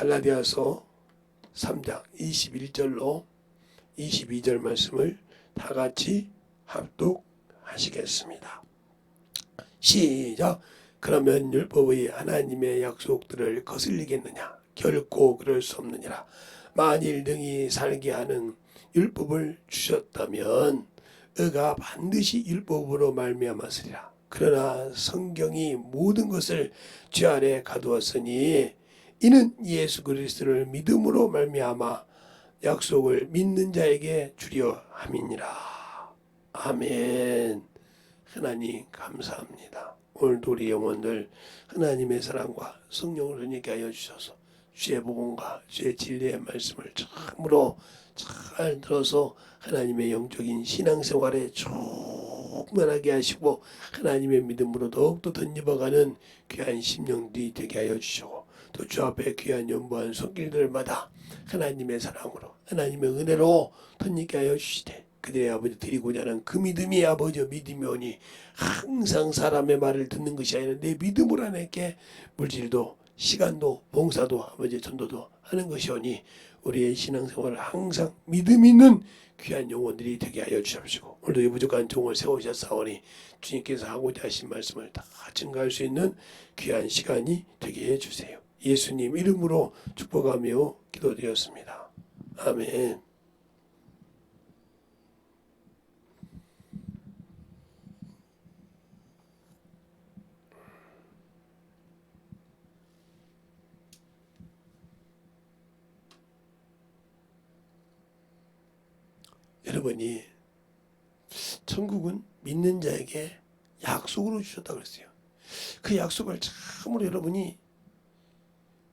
갈라디아서 3장 21절로 22절 말씀을 다 같이 합독하시겠습니다. 시작. 그러면 율법의 하나님의 약속들을 거슬리겠느냐? 결코 그럴 수 없느니라. 만일 능히 살게 하는 율법을 주셨다면 의가 반드시 율법으로 말미암았으리라. 그러나 성경이 모든 것을 죄 아래 가두었으니 이는 예수 그리스도를 믿음으로 말미암아 약속을 믿는 자에게 주려 함이니라. 아멘. 하나님 감사합니다. 오늘도 우리 영혼들 하나님의 사랑과 성령을 흐르게 하여 주셔서 주의 복음과 주의 진리의 말씀을 참으로 잘 들어서 하나님의 영적인 신앙생활에 충만하게 하시고 하나님의 믿음으로 더욱더 덧입어가는 귀한 심령들이 되게 하여 주시고 또 주 앞에 귀한 연보한 손길들마다 하나님의 사랑으로 하나님의 은혜로 덧입게 하여 주시되 그들의 아버지 드리고자 하는 그 믿음이 아버지 믿음이 오니 항상 사람의 말을 듣는 것이 아니라 내 믿음으로 하나님께 물질도 시간도 봉사도 아버지 전도도 하는 것이 오니 우리의 신앙생활을 항상 믿음 있는 귀한 영혼들이 되게 하여 주십시오. 오늘도 이 부족한 종을 세우셨사오니 주님께서 하고자 하신 말씀을 다 증거할 수 있는 귀한 시간이 되게 해주세요. 예수님 이름으로 축복하며 기도드렸습니다. 아멘. 여러분이 천국은 믿는 자에게 약속으로 주셨다고 그랬어요. 그 약속을 참으로 여러분이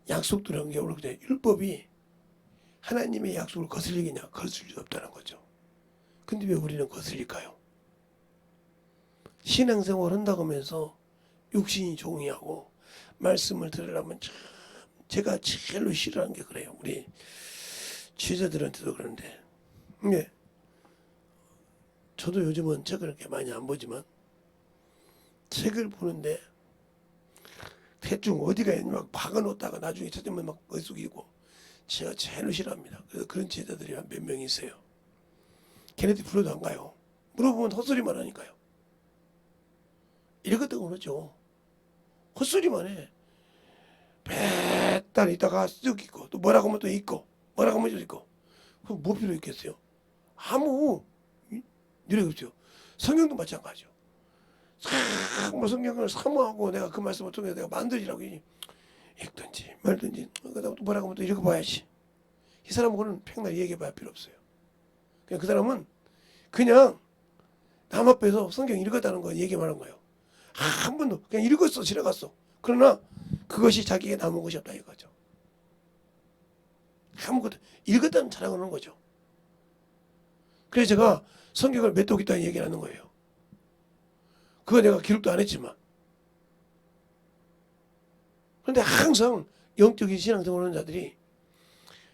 약속들은 게 오늘 율법이 하나님의 약속을 거슬리겠냐? 거슬릴 수 없다는 거죠. 근데 왜 우리는 거슬릴까요? 신앙생활 한다고 하면서 육신이 종이하고 말씀을 들으려면 참 제가 제일로 싫어하는 게 그래요. 우리 지휘자들한테도 그런데 네. 저도 요즘은 책을 그렇게 많이 안 보지만 책을 보는데 대충 어디가 있는지 막 박아놓다가 나중에 찾으면 막 머릿속이고 제가 제일 싫어합니다. 그래서 그런 제자들이 한 몇 명 있어요. 걔네들이 불러도 안 가요. 물어보면 헛소리만 하니까요. 이러거든 그러죠. 헛소리만 해. 맨날 있다가 쓱 있고 또 뭐라고 하면 또 있고 뭐라고 하면 또 있고 그럼 뭐 필요 있겠어요? 아무 이래가 없죠. 성경도 마찬가지죠. 뭐 성경을 사모하고 내가 그 말씀을 통해서 내가 만들이라고 읽든지 말든지 그다음 또 뭐라고 하면 또 읽어봐야지. 이 사람하고는 평날 얘기해봐야 필요 없어요. 그냥 그 사람은 그냥 남 앞에서 성경 읽었다는 거 얘기만 하는 거예요. 한 번도 그냥 읽었어 지나갔어. 그러나 그것이 자기에게 남은 것이 없다 이거죠. 아무것도 읽었다는 자랑을 하는 거죠. 그래서 제가 성경을 몇 독 있다는 얘기를 하는 거예요. 그거 내가 기록도 안 했지만. 그런데 항상 영적인 신앙생활 하는 자들이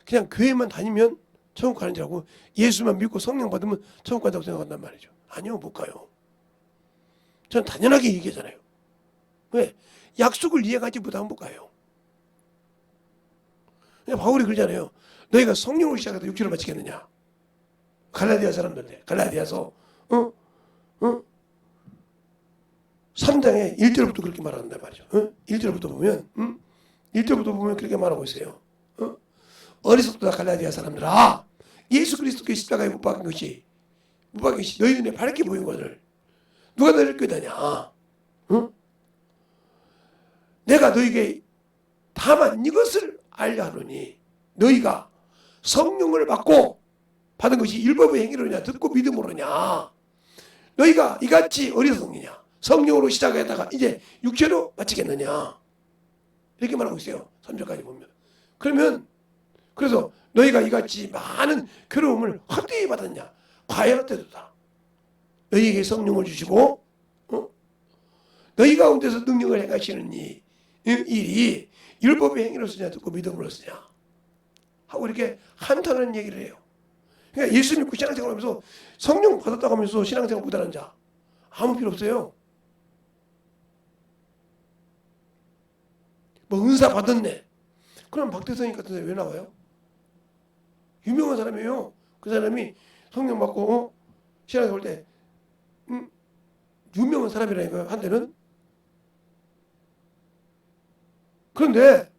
그냥 교회만 다니면 천국 가는 줄 알고 예수만 믿고 성령 받으면 천국 간다고 생각한단 말이죠. 아니요, 못 가요. 저는 당연하게 얘기하잖아요. 왜? 약속을 이해하지 못하면 못 가요. 바울이 그러잖아요. 너희가 성령을 시작해서 육체를 바치겠느냐. 갈라디아 사람들인데 갈라디아서 3장에 1절부터 그렇게 말한단 말이죠. 1절부터 보면 1절부터 보면 그렇게 말하고 있어요. 어리석다 갈라디아 사람들아 예수 그리스도께 십자가에 못 박힌 것이 너희 눈에 밝게 보인 것을 누가 너희를 꾀다냐. 내가 너희에게 다만 이것을 알려 하노니 너희가 성령을 받은 것이 율법의 행위로냐 듣고 믿음으로냐. 너희가 이같이 어리석느냐. 성령으로 시작했다가 이제 육체로 마치겠느냐. 이렇게 말하고 있어요. 3절까지 보면. 그래서 너희가 이같이 많은 괴로움을 헛되이 받았냐. 과연 어때도다. 너희에게 성령을 주시고 너희 가운데서 능력을 행하시는 이 일이 율법의 행위로 쓰냐 듣고 믿음으로 쓰냐 하고 이렇게 한탄하는 얘기를 해요. 그러니까 예수 믿고 신앙생활 하면서 성령 받았다고 하면서 신앙생활 못하는 자 아무 필요 없어요. 뭐 은사 받았네. 그럼 박대성 같은 사람이 왜 나와요? 유명한 사람이에요. 그 사람이 성령 받고 신앙에 올 때 유명한 사람이라니까요. 한때는. 그런데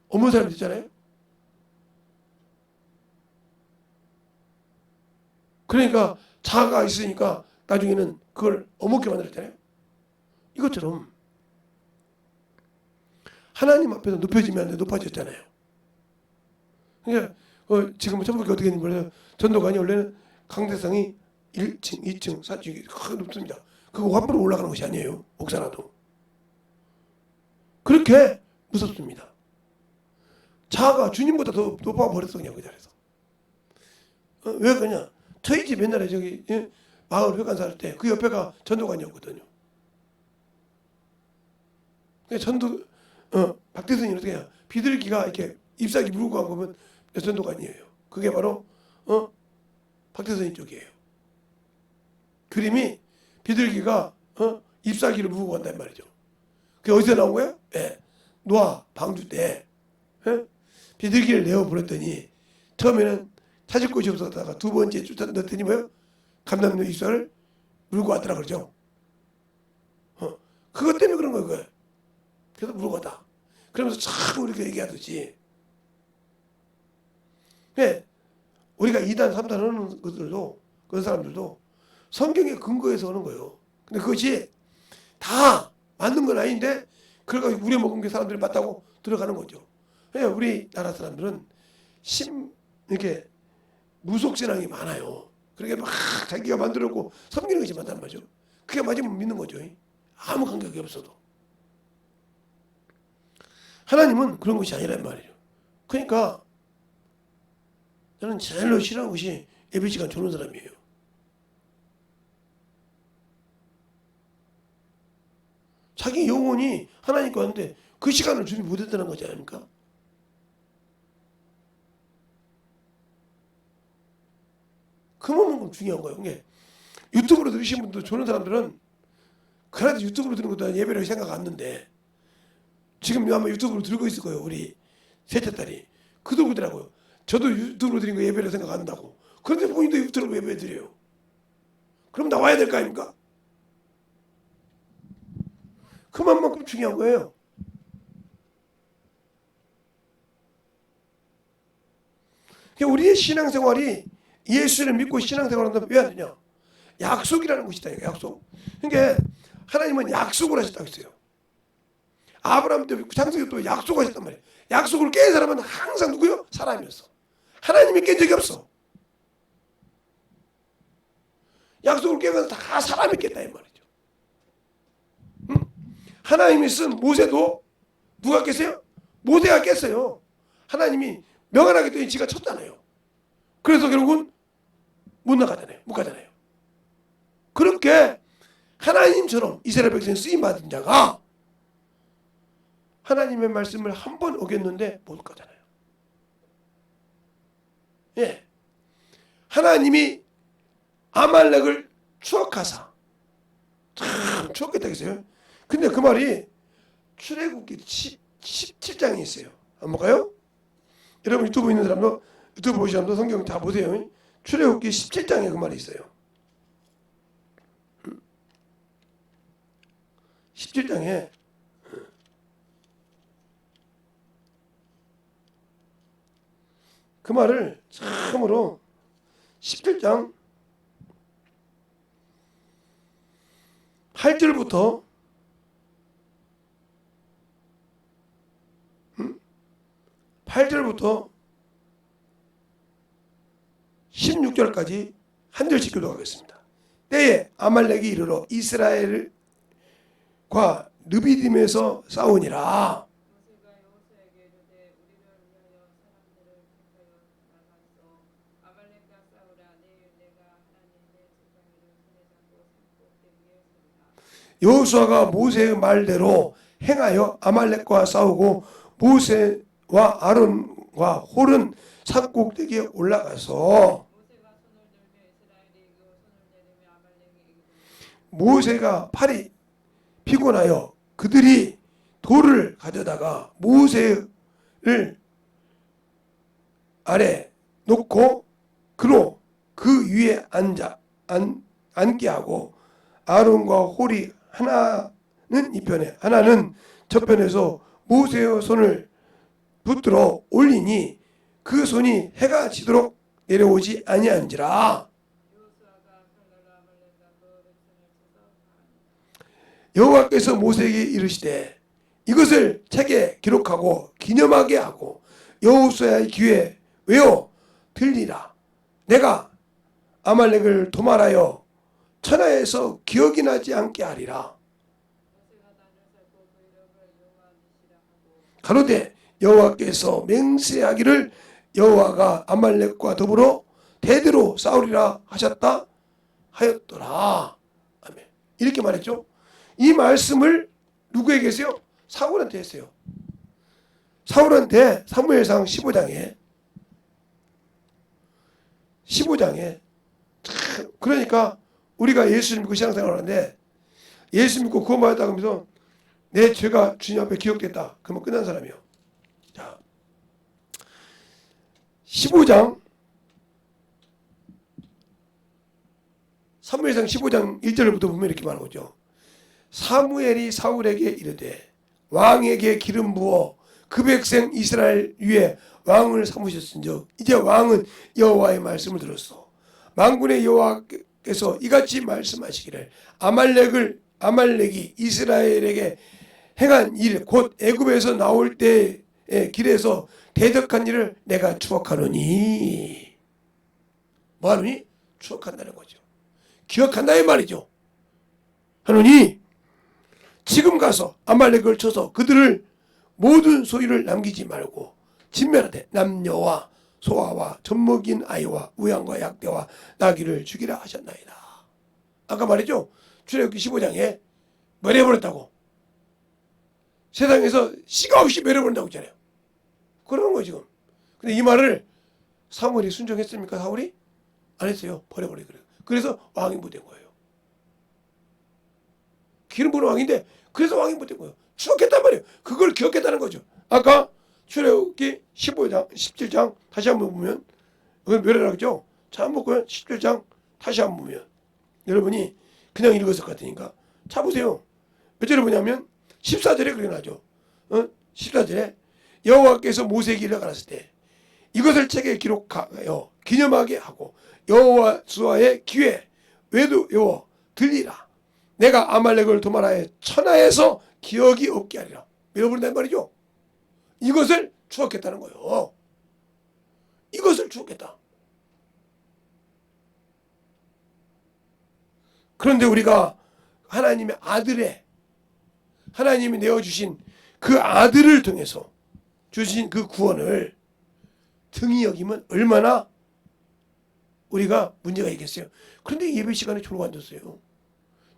없는 사람이 있잖아요. 그러니까 자아가 있으니까 나중에는 그걸 어먹게 만들었잖아요. 이것처럼 하나님 앞에서 높여지면 안 돼. 높아졌잖아요. 그러니까 지금 천국이 어떻게 되는 거예요? 전도관이 원래는 강대상이 1층, 2층, 4층이 크게 높습니다. 그거 함부로 올라가는 것이 아니에요. 목사라도. 그렇게 무섭습니다. 자아가 주님보다 더 높아버렸어 그냥 그 자리에서. 왜 그러냐? 저희 집 옛날에 저기 마을 회관 살 때 그 옆에가 전도관이었거든요. 전도 박대선이 어떻게 해요? 비둘기가 이렇게 잎사귀 물고 간 거면 전도관이에요. 그게 바로 박대선이 쪽이에요. 그림이 비둘기가 잎사귀를 물고 간단 말이죠. 그게 어디서 나온 거예요? 예. 노아 방주 때 비둘기를 내어버렸더니 처음에는 찾을 곳이 없었다가 두 번째 쫓아 넣었더니 뭐요? 감남도 잎사를 물고 왔더라 그러죠. 그것 때문에 그런 거예요. 그래서 물고 왔다. 그러면서 참 우리가 얘기하듯이 우리가 2단, 3단 하는 것들도 그런 사람들도 성경의 근거에서 하는 거예요. 근데 그것이 다 맞는 건 아닌데 그러니까 우려먹은 게 사람들이 맞다고 들어가는 거죠. 우리나라 사람들은 이렇게 무속신앙이 많아요. 그러니까 막 자기가 만들었고 섬기는 것이 맞단 말이죠. 그게 맞으면 믿는 거죠. 아무 감격이 없어도. 하나님은 그런 것이 아니란 말이죠. 그러니까 저는 제일로 싫어하는 것이 예배 시간 주는 사람이에요. 자기 영혼이 하나님과 하는데 그 시간을 준비 못했다는 거지 않습니까? 그만큼 중요한 거예요. 이게 유튜브로 들으신 분도 주는 사람들은 그래도 유튜브로 들은 것도 예배를 생각 안 하는데 지금 아마 유튜브로 들고 있을 거예요. 우리 셋째 딸이. 그도 그러더라고요. 저도 유튜브로 드린 거 예배를 생각 안 한다고. 그런데 본인도 유튜브로 예배 드려요. 그럼 나와야 될 거 아닙니까? 그만큼 중요한 거예요. 우리의 신앙생활이 예수를 믿고 신앙생활한다면 왜 안 되냐? 약속이라는 것이다. 약속. 그러니까 하나님은 약속을 하셨다고 했어요. 아브라함 때 창세기 또 약속하셨단 말이에요. 약속을 깬 사람은 항상 누구요? 사람이었어. 하나님이 깬 적이 없어. 약속을 깨면 다 사람이 깼다 이 말이죠. 하나님이 쓴 모세도 누가 깼어요? 모세가 깼어요. 하나님이 명하겠더니 지가 쳤잖아요. 그래서 결국은 못 나가잖아요. 못 가잖아요. 그렇게 하나님처럼 이스라엘 백성이 쓰임받은 자가 하나님의 말씀을 한 번 어겼는데 못 가잖아요. 예. 하나님이 아말렉을 추억하사 참 추억했다 했어요. 근데 그 말이 출애굽기 17장에 있어요. 한번 볼까요? 여러분 유튜브 있는 사람도 유튜브 보시는 사람도 성경 다 보세요. 출애굽기 17장에 그 말이 있어요. 17장에 그 말을 참으로 17장 8절부터 8절부터 16절까지 한 절씩 교독하겠습니다. 때에 아말렉이 이르러 이스라엘과 르비딤에서 싸우니라. 여호수아가 모세의 말대로 행하여 아말렉과 싸우고 모세와 아론과 홀은 산꼭대기에 올라가서 모세가 팔이 피곤하여 그들이 돌을 가져다가 모세의 아래 놓고 그로 그 위에 앉게 하고 아론과 홀이 하나는 이편에 하나는 저편에서 모세의 손을 붙들어 올리니 그 손이 해가 지도록 내려오지 아니한지라. 여호와께서 모세에게 이르시되 이것을 책에 기록하고 기념하게 하고 여호수아의 귀에 외워 들리라. 내가 아말렉을 도말하여 천하에서 기억이 나지 않게 하리라. 가로되 여호와께서 맹세하기를 여호와가 아말렉과 더불어 대대로 싸우리라 하셨다 하였더라. 아멘. 이렇게 말했죠. 이 말씀을 누구에게서요? 사울한테 했어요. 사울한테 사무엘상 15장에 그러니까 우리가 예수 믿고 신앙생활을 하는데 예수 믿고 구원받았다고 하면서 내 죄가 주님 앞에 기억됐다. 그러면 끝난 사람이요. 자, 15장 사무엘상 15장 1절부터 보면 이렇게 말하고 있죠. 사무엘이 사울에게 이르되 왕에게 기름 부어 그 백성 이스라엘 위에 왕을 삼으셨은즉 이제 왕은 여호와의 말씀을 들었어. 만군의 여호와께서 이같이 말씀하시기를 아말렉이 이스라엘에게 행한 일 곧 애굽에서 나올 때의 길에서 대적한 일을 내가 추억하노니. 뭐하노니? 추억한다는 거죠. 기억한다 이 말이죠. 하노니 지금 가서 아말렉을 쳐서 그들을 모든 소유를 남기지 말고 진멸하되 남녀와 소아와 젖먹인 아이와 우양과 약대와 나귀를 죽이라 하셨나이다. 아까 말했죠. 출애굽기 15장에 멸해버렸다고. 세상에서 씨가 없이 멸해버린다고 했잖아요. 그러는 거예요 지금. 근데 이 말을 사무엘이 순종했습니까? 사울이? 안 했어요. 버려버리고 그래요. 그래서 왕이 못 된 거예요. 기름 부은 왕인데 그래서 왕이 못 된 거예요. 추억했단 말이에요. 그걸 기억했다는 거죠. 아까 출애굽기 15장 17장 다시 한번 보면 그건 멸해라고 했죠. 자 한번 보고요. 17장 다시 한번 보면 여러분이 그냥 읽었을 것 같으니까 자 보세요. 몇 절에 보냐면 14절에 그렇게 나죠. 14절에 여호와께서 모세에게 이르러 가라사대 때 이것을 책에 기록하여 기념하게 하고 여호와의 귀에 외워 들리라. 내가 아말렉을 도말하여 천하에서 기억이 없게 하리라. 밀어버린단 말이죠. 이것을 추억했다는 거예요. 이것을 추억했다. 그런데 우리가 하나님의 하나님이 내어주신 그 아들을 통해서 주신 그 구원을 등이 여기면 얼마나 우리가 문제가 있겠어요. 그런데 예배 시간에 졸고 앉았어요.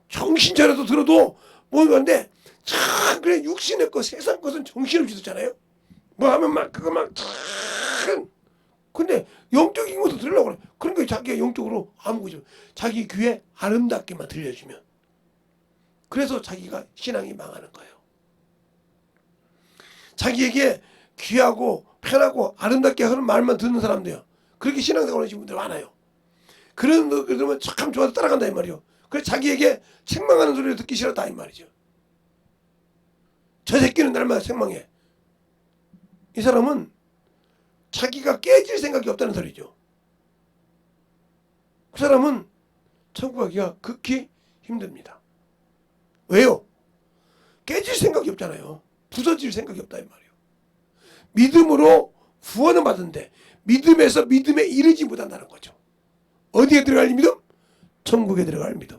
정신 차려도 들어도 뭔가인데 참 그래 육신의 것 세상 것은 정신없이 듣잖아요. 뭐 하면 막 그거 막 참. 근데 영적인 것도 들으려고 그래. 그러니까 자기가 영적으로 아무것도 자기 귀에 아름답게만 들려주면 그래서 자기가 신앙이 망하는 거예요. 자기에게 귀하고 편하고 아름답게 하는 말만 듣는 사람들이요. 그렇게 신앙생활 하시는 분들 많아요. 그러면 참 좋아서 따라간다 이 말이요. 그래서 자기에게 책망하는 소리를 듣기 싫었다 이 말이죠. 저 새끼는 날마다 책망해. 이 사람은 자기가 깨질 생각이 없다는 소리죠. 그 사람은 천국 가기가 극히 힘듭니다. 왜요? 깨질 생각이 없잖아요. 부서질 생각이 없다 이 말이에요. 믿음으로 구원은 받은데 믿음에서 믿음에 이르지 못한다는 거죠. 어디에 들어갈 믿음? 천국에 들어갈 믿음.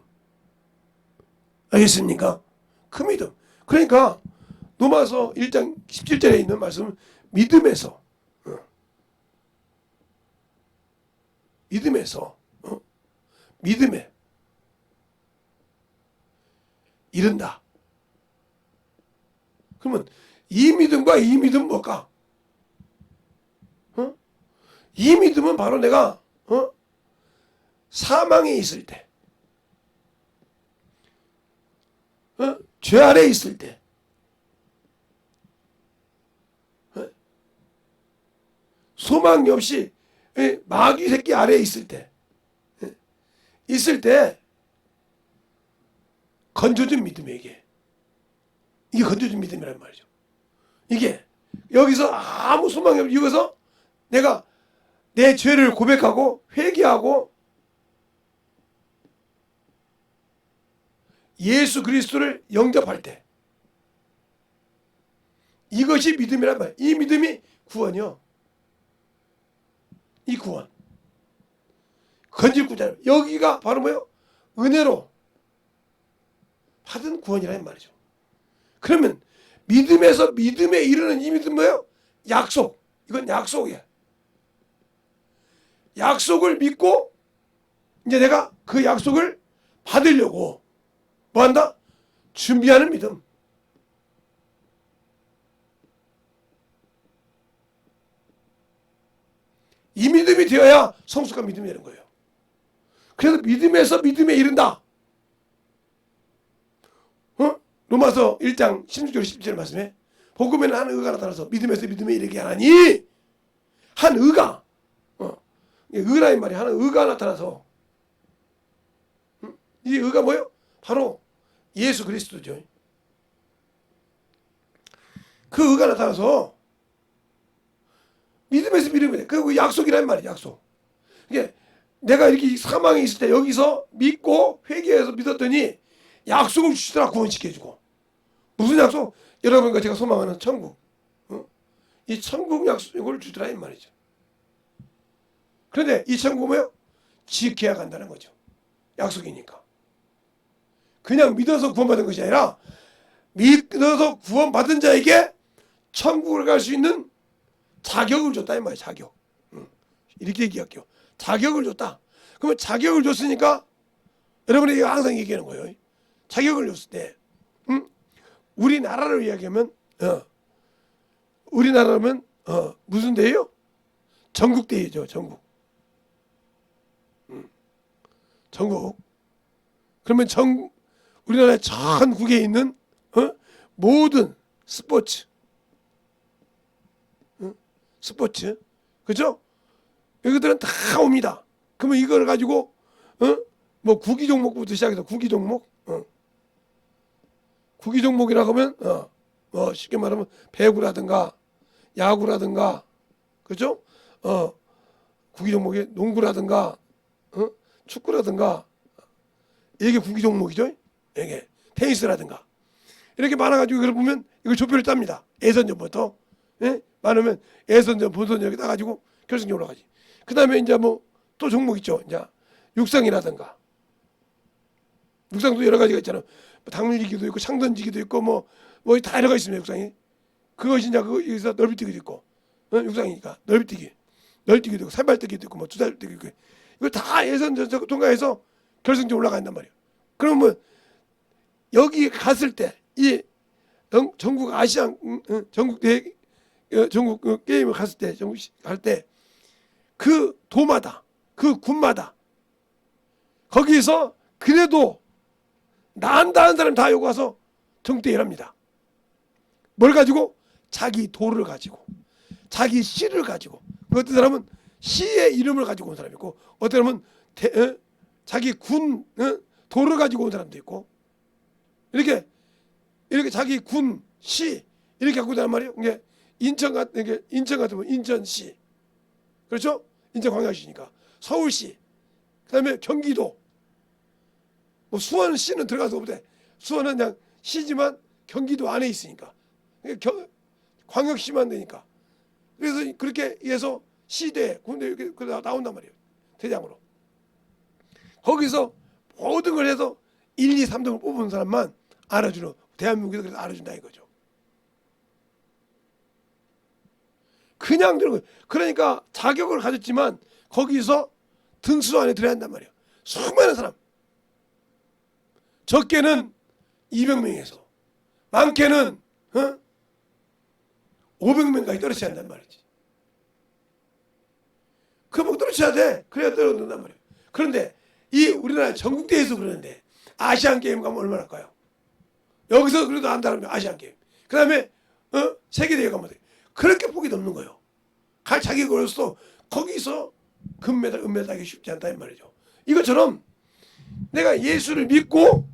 알겠습니까? 그 믿음. 그러니까 로마서 1장 17절에 있는 말씀은 믿음에서 믿음에 이른다. 그러면 이 믿음과 이 믿음 뭘까? 이 믿음은 바로 내가 사망에 있을 때, 죄 아래 있을 때, 소망이 없이 마귀 새끼 아래에 있을 때 건져준 믿음에게 이게 건져준 믿음이란 말이죠. 이게 여기서 아무 소망이 없이 여기서 내가 내 죄를 고백하고 회개하고 예수 그리스도를 영접할 때 이것이 믿음이란 말이에요. 이 믿음이 구원이요. 이 구원. 건질 구자. 여기가 바로 뭐예요? 은혜로 받은 구원이라는 말이죠. 그러면 믿음에서 믿음에 이르는 이 믿음 뭐예요? 약속. 이건 약속이야. 약속을 믿고 이제 내가 그 약속을 받으려고 뭐 한다? 준비하는 믿음. 이 믿음이 되어야 성숙한 믿음이 되는 거예요. 그래서 믿음에서 믿음에 이른다. 로마서 1장 16절 17절 말씀에 복음에는 한 의가 나타나서 믿음에서 믿음에 이르게 하나니 한 의가 의라는 말이 하는 의가 나타나서 이 의가 뭐예요? 바로 예수 그리스도죠. 그 의가 나타나서 믿음에서 믿음이 돼. 그 약속이란 말이에요. 약속. 이게 내가 이렇게 사망에 있을 때 여기서 믿고 회개해서 믿었더니 약속을 주시더라. 구원시켜주고. 무슨 약속? 여러분과 제가 소망하는 천국. 이 천국 약속을 주더라 이 말이죠. 그런데 이 천국은 뭐예요? 지켜야 간다는 거죠. 약속이니까. 그냥 믿어서 구원받은 것이 아니라 믿어서 구원받은 자에게 천국을 갈 수 있는 자격을 줬다 이 말이에요. 자격. 이렇게 얘기할게요. 자격을 줬다. 그러면 자격을 줬으니까 여러분이 항상 얘기하는 거예요. 자격을 줬을 때 우리나라를 이야기하면 우리나라면 무슨 대예요? 전국대회죠. 전국. 전국. 그러면 우리나라 전국에 있는 모든 스포츠 그죠? 여기들은 다 옵니다. 그러면 이걸 가지고 뭐 구기 종목부터 시작해서 구기 종목 구기 종목이라고 하면 뭐 쉽게 말하면 배구라든가 야구라든가 그죠? 구기 종목이 농구라든가 축구라든가 이게 구기 종목이죠. 이게 테니스라든가 이렇게 많아가지고 이걸 보면 이걸 조표를 짭니다. 예선전부터 많으면 예선전 본선 여기 따가지고 결승전 올라가지. 그 다음에 이제 뭐 또 종목 있죠. 이제 육상이라든가 육상도 여러 가지가 있잖아요. 당밀기도 있고 창던지기도 있고 뭐 다 여러 가지 있습니다. 육상이 그것이 이제 여기서 넓이뛰기도 있고 육상이니까 넓이뛰기도 있고 산발뛰기도 있고 뭐 두살뛰기도 있고 이걸 다 예선전 통과해서 결승전 올라간단 말이에요. 그러면 여기 갔을 때 이 전국 아시안 전국 대회 전국 게임을 갔을 때 전국 갈 때 그 도마다 그 군마다 거기서 그래도 나한다 하는 사람 다 여기 와서 전국대회를 합니다. 뭘 가지고? 자기 도를 가지고 자기 시를 가지고 어떤 사람은 시의 이름을 가지고 온 사람이 있고 어떤 사람은 자기 군 도를 가지고 온 사람도 있고 이렇게 자기 군 시 이렇게 갖고 있단 말이에요. 이게 인천 같으면 인천시 그렇죠? 인천광역시니까 서울시 그다음에 경기도 뭐 수원시는 들어가서 없대. 수원은 그냥 시지만 경기도 안에 있으니까 광역시만 되니까 그래서 그렇게 해서 시대 군대 이렇게 나온단 말이에요. 대장으로 거기서 모든 걸 해서 1, 2, 3등을 뽑은 사람만 알아주는 대한민국에서 그래서 알아준다 이거죠. 그냥 들은 거예요. 그러니까 자격을 가졌지만 거기서 등수 안에 들어야 한단 말이에요. 수많은 사람. 적게는 200명에서 많게는 500명까지 떨어져야 한단 말이지. 그거 떨어져야 돼. 그래야 떨어진단 말이에요. 그런데 이 우리나라 전국대회에서 그러는데 아시안게임 가면 얼마나 할까요? 여기서 그래도 안다면 아시안게임. 그 다음에 세계대회 가면 돼. 그렇게 폭이 넘는 거예요. 갈 자격이 없어. 거기서 금메달, 은메달 따기 쉽지 않다 이 말이죠. 이것처럼 내가 예수를 믿고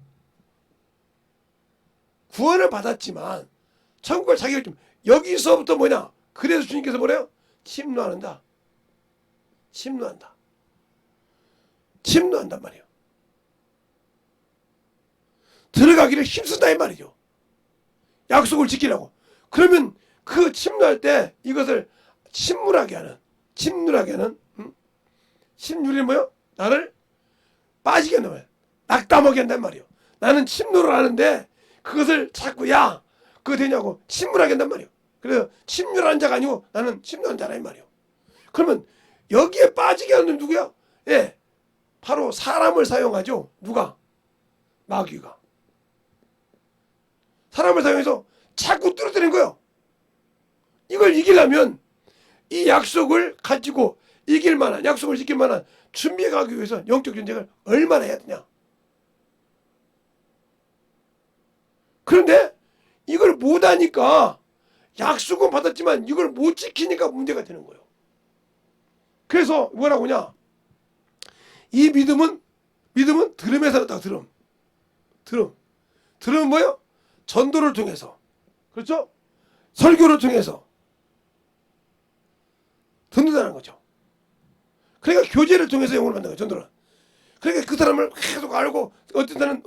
구원을 받았지만 천국을 자격을 좀 여기서부터 뭐냐? 그래서 주님께서 뭐래요? 침노하는다. 침노한다. 침노한단 말이에요. 들어가기를 힘쓴다 이 말이죠. 약속을 지키라고. 그러면 그 침노할 때 이것을 침몰하게 하는, 침몰하게 하는, 침률이 뭐요? 나를 빠지게 하는 거예요. 낙담하게 한단 말이에요. 나는 침노를 하는데 그것을 자꾸 야 그거 되냐고 침몰하게 한단 말이에요. 그래서 침몰하는 자가 아니고 나는 침노하는 자라 이 말이에요. 그러면 여기에 빠지게 하는 놈 누구야? 예, 바로 사람을 사용하죠. 누가? 마귀가. 사람을 사용해서 자꾸 뚫어뜨리는 거예요. 이걸 이기려면 이 약속을 가지고 이길 만한, 약속을 지킬 만한 준비해 가기 위해서 영적 전쟁을 얼마나 해야 되냐. 그런데 이걸 못하니까 약속은 받았지만 이걸 못 지키니까 문제가 되는 거예요. 그래서 뭐라고 하냐. 이 믿음은 들음에서 났다. 들음은 뭐예요? 전도를 통해서, 그렇죠? 설교를 통해서 듣는다는 거죠. 그러니까 교제를 통해서 영혼을 받는 거예요. 전도를. 그러니까 그 사람을 계속 알고 어떤 사람은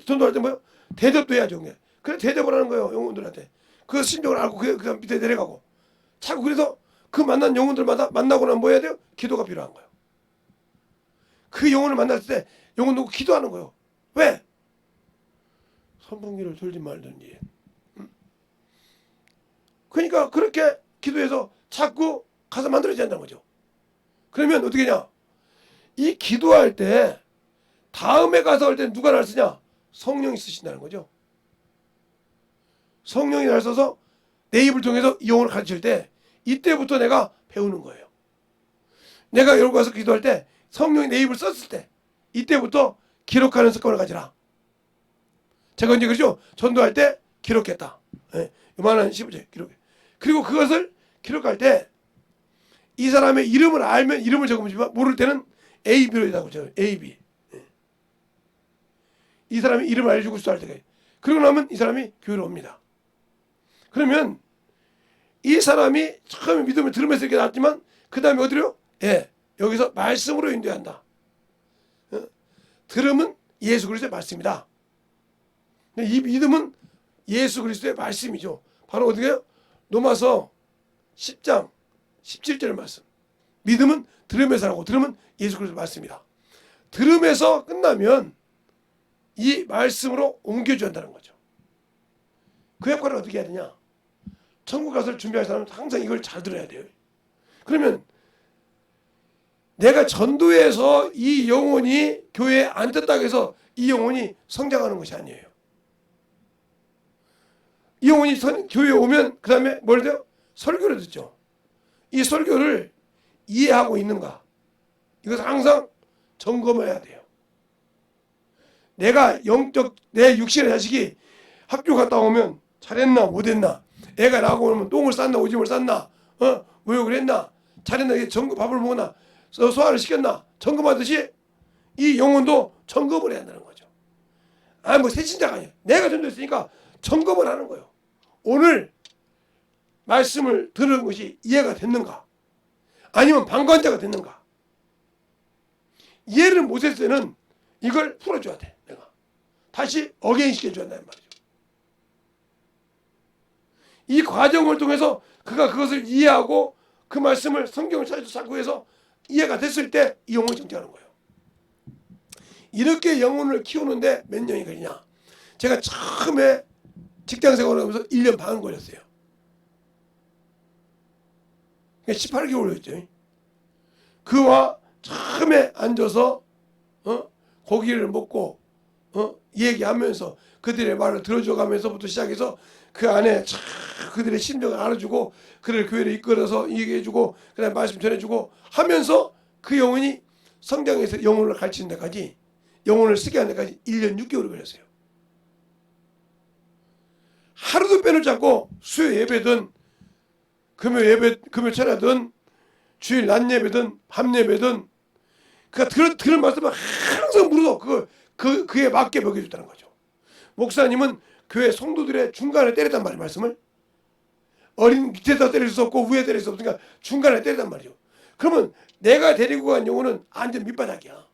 전도할 때 뭐예요? 대접도 해야죠. 그래 대접을 하는 거예요. 영혼들한테. 그 심정을 알고 그 다음 밑에 내려가고. 자꾸 그래서 그 만난 영혼들마다 만나고 나면 뭐 해야 돼요? 기도가 필요한 거예요. 그 영혼을 만났을 때 영혼 놓고 기도하는 거예요. 왜? 선풍기를 돌지 말든지. 그러니까 그렇게 기도해서 자꾸 가서 만들어져야 한다는 거죠. 그러면 어떻게 하냐? 이 기도할 때 다음에 가서 할 때 누가 날 쓰냐? 성령이 쓰신다는 거죠. 성령이 날 써서 내 입을 통해서 이 영혼을 가르칠 때 이때부터 내가 배우는 거예요. 내가 여기 가서 기도할 때 성령이 내 입을 썼을 때 이때부터 기록하는 습관을 가지라. 제가 언제 그러죠? 전도할 때 기록했다. 예, 요만한 15절 기록해. 그리고 그것을 기록할 때 이 사람의 이름을 알면 이름을 적으면 모를 때는 AB로 해다고 적어요. AB. 예. 이 사람의 이름을 알려주고 수할 때까지. 그러고 나면 이 사람이 교회로 옵니다. 그러면 이 사람이 처음에 믿음을 들으면서 이렇게 나왔지만 그 다음에 어디로? 예, 여기서 말씀으로 인도한다. 들음은 예수 그리스도의 말씀이다. 이 믿음은 예수 그리스도의 말씀이죠. 바로 어디게요? 로마서 10장 17절 말씀. 믿음은 들음에서 하고 들음은 예수 그리스도의 말씀이다. 들음에서 끝나면 이 말씀으로 옮겨줘야 한다는 거죠. 그 역할을 어떻게 해야 되냐? 천국 가서 준비할 사람은 항상 이걸 잘 들어야 돼요. 그러면 내가 전도해서 이 영혼이 교회에 안 떴다고 해서 이 영혼이 성장하는 것이 아니에요. 이 영혼이 교회에 오면 그 다음에 뭘 돼요? 설교를 듣죠. 이 설교를 이해하고 있는가? 이것을 항상 점검해야 돼요. 내가 내 육신의 자식이 학교 갔다 오면 잘했나 못했나, 애가 나고 오면 똥을 쌌나 오줌을 쌌나, 모욕을 했나, 잘했나, 밥을 먹었나, 소화를 시켰나 점검하듯이 이 영혼도 점검을 해야 한다는 거죠. 뭐 새신자가 아니야. 내가 전도했으니까 점검을 하는 거예요. 오늘 말씀을 들은 것이 이해가 됐는가, 아니면 방관자가 됐는가. 이해를 못했을 때는 이걸 풀어줘야 돼. 내가 다시 어게인 시켜줘야 한다는 말이죠. 이 과정을 통해서 그가 그것을 이해하고 그 말씀을 성경을 찾고 해서 이해가 됐을 때 이 영혼이 성장하는 거예요. 이렇게 영혼을 키우는데 몇 년이 걸리냐? 제가 처음에 직장 생활을 하면서 1년 반 걸렸어요. 18개월이었죠. 그와 처음에 앉아서 고기를 먹고 얘기하면서 그들의 말을 들어줘가면서부터 시작해서 그 안에 그들의 심정을 알아주고 그를 교회를 이끌어서 얘기해주고 그다음에 말씀 전해주고 하면서 그 영혼이 성장해서 영혼을 가르치는 데까지, 영혼을 쓰게 하는 데까지 1년 6개월이 걸렸어요. 하루도 빼놓지 않고 수요 예배든 금요 예배, 금요 철야든 주일 낮 예배든 밤 예배든 그가 들은 말씀을 항상 물어서 그에 맞게 먹여줬다는 거죠. 목사님은 교회 성도들의 중간에 때렸단 말이에요. 말씀을 어린 밑에다 때릴 수 없고 위에 때릴 수 없으니까 중간에 때렸단 말이죠. 그러면 내가 데리고 간 영혼은 완전 밑바닥이야.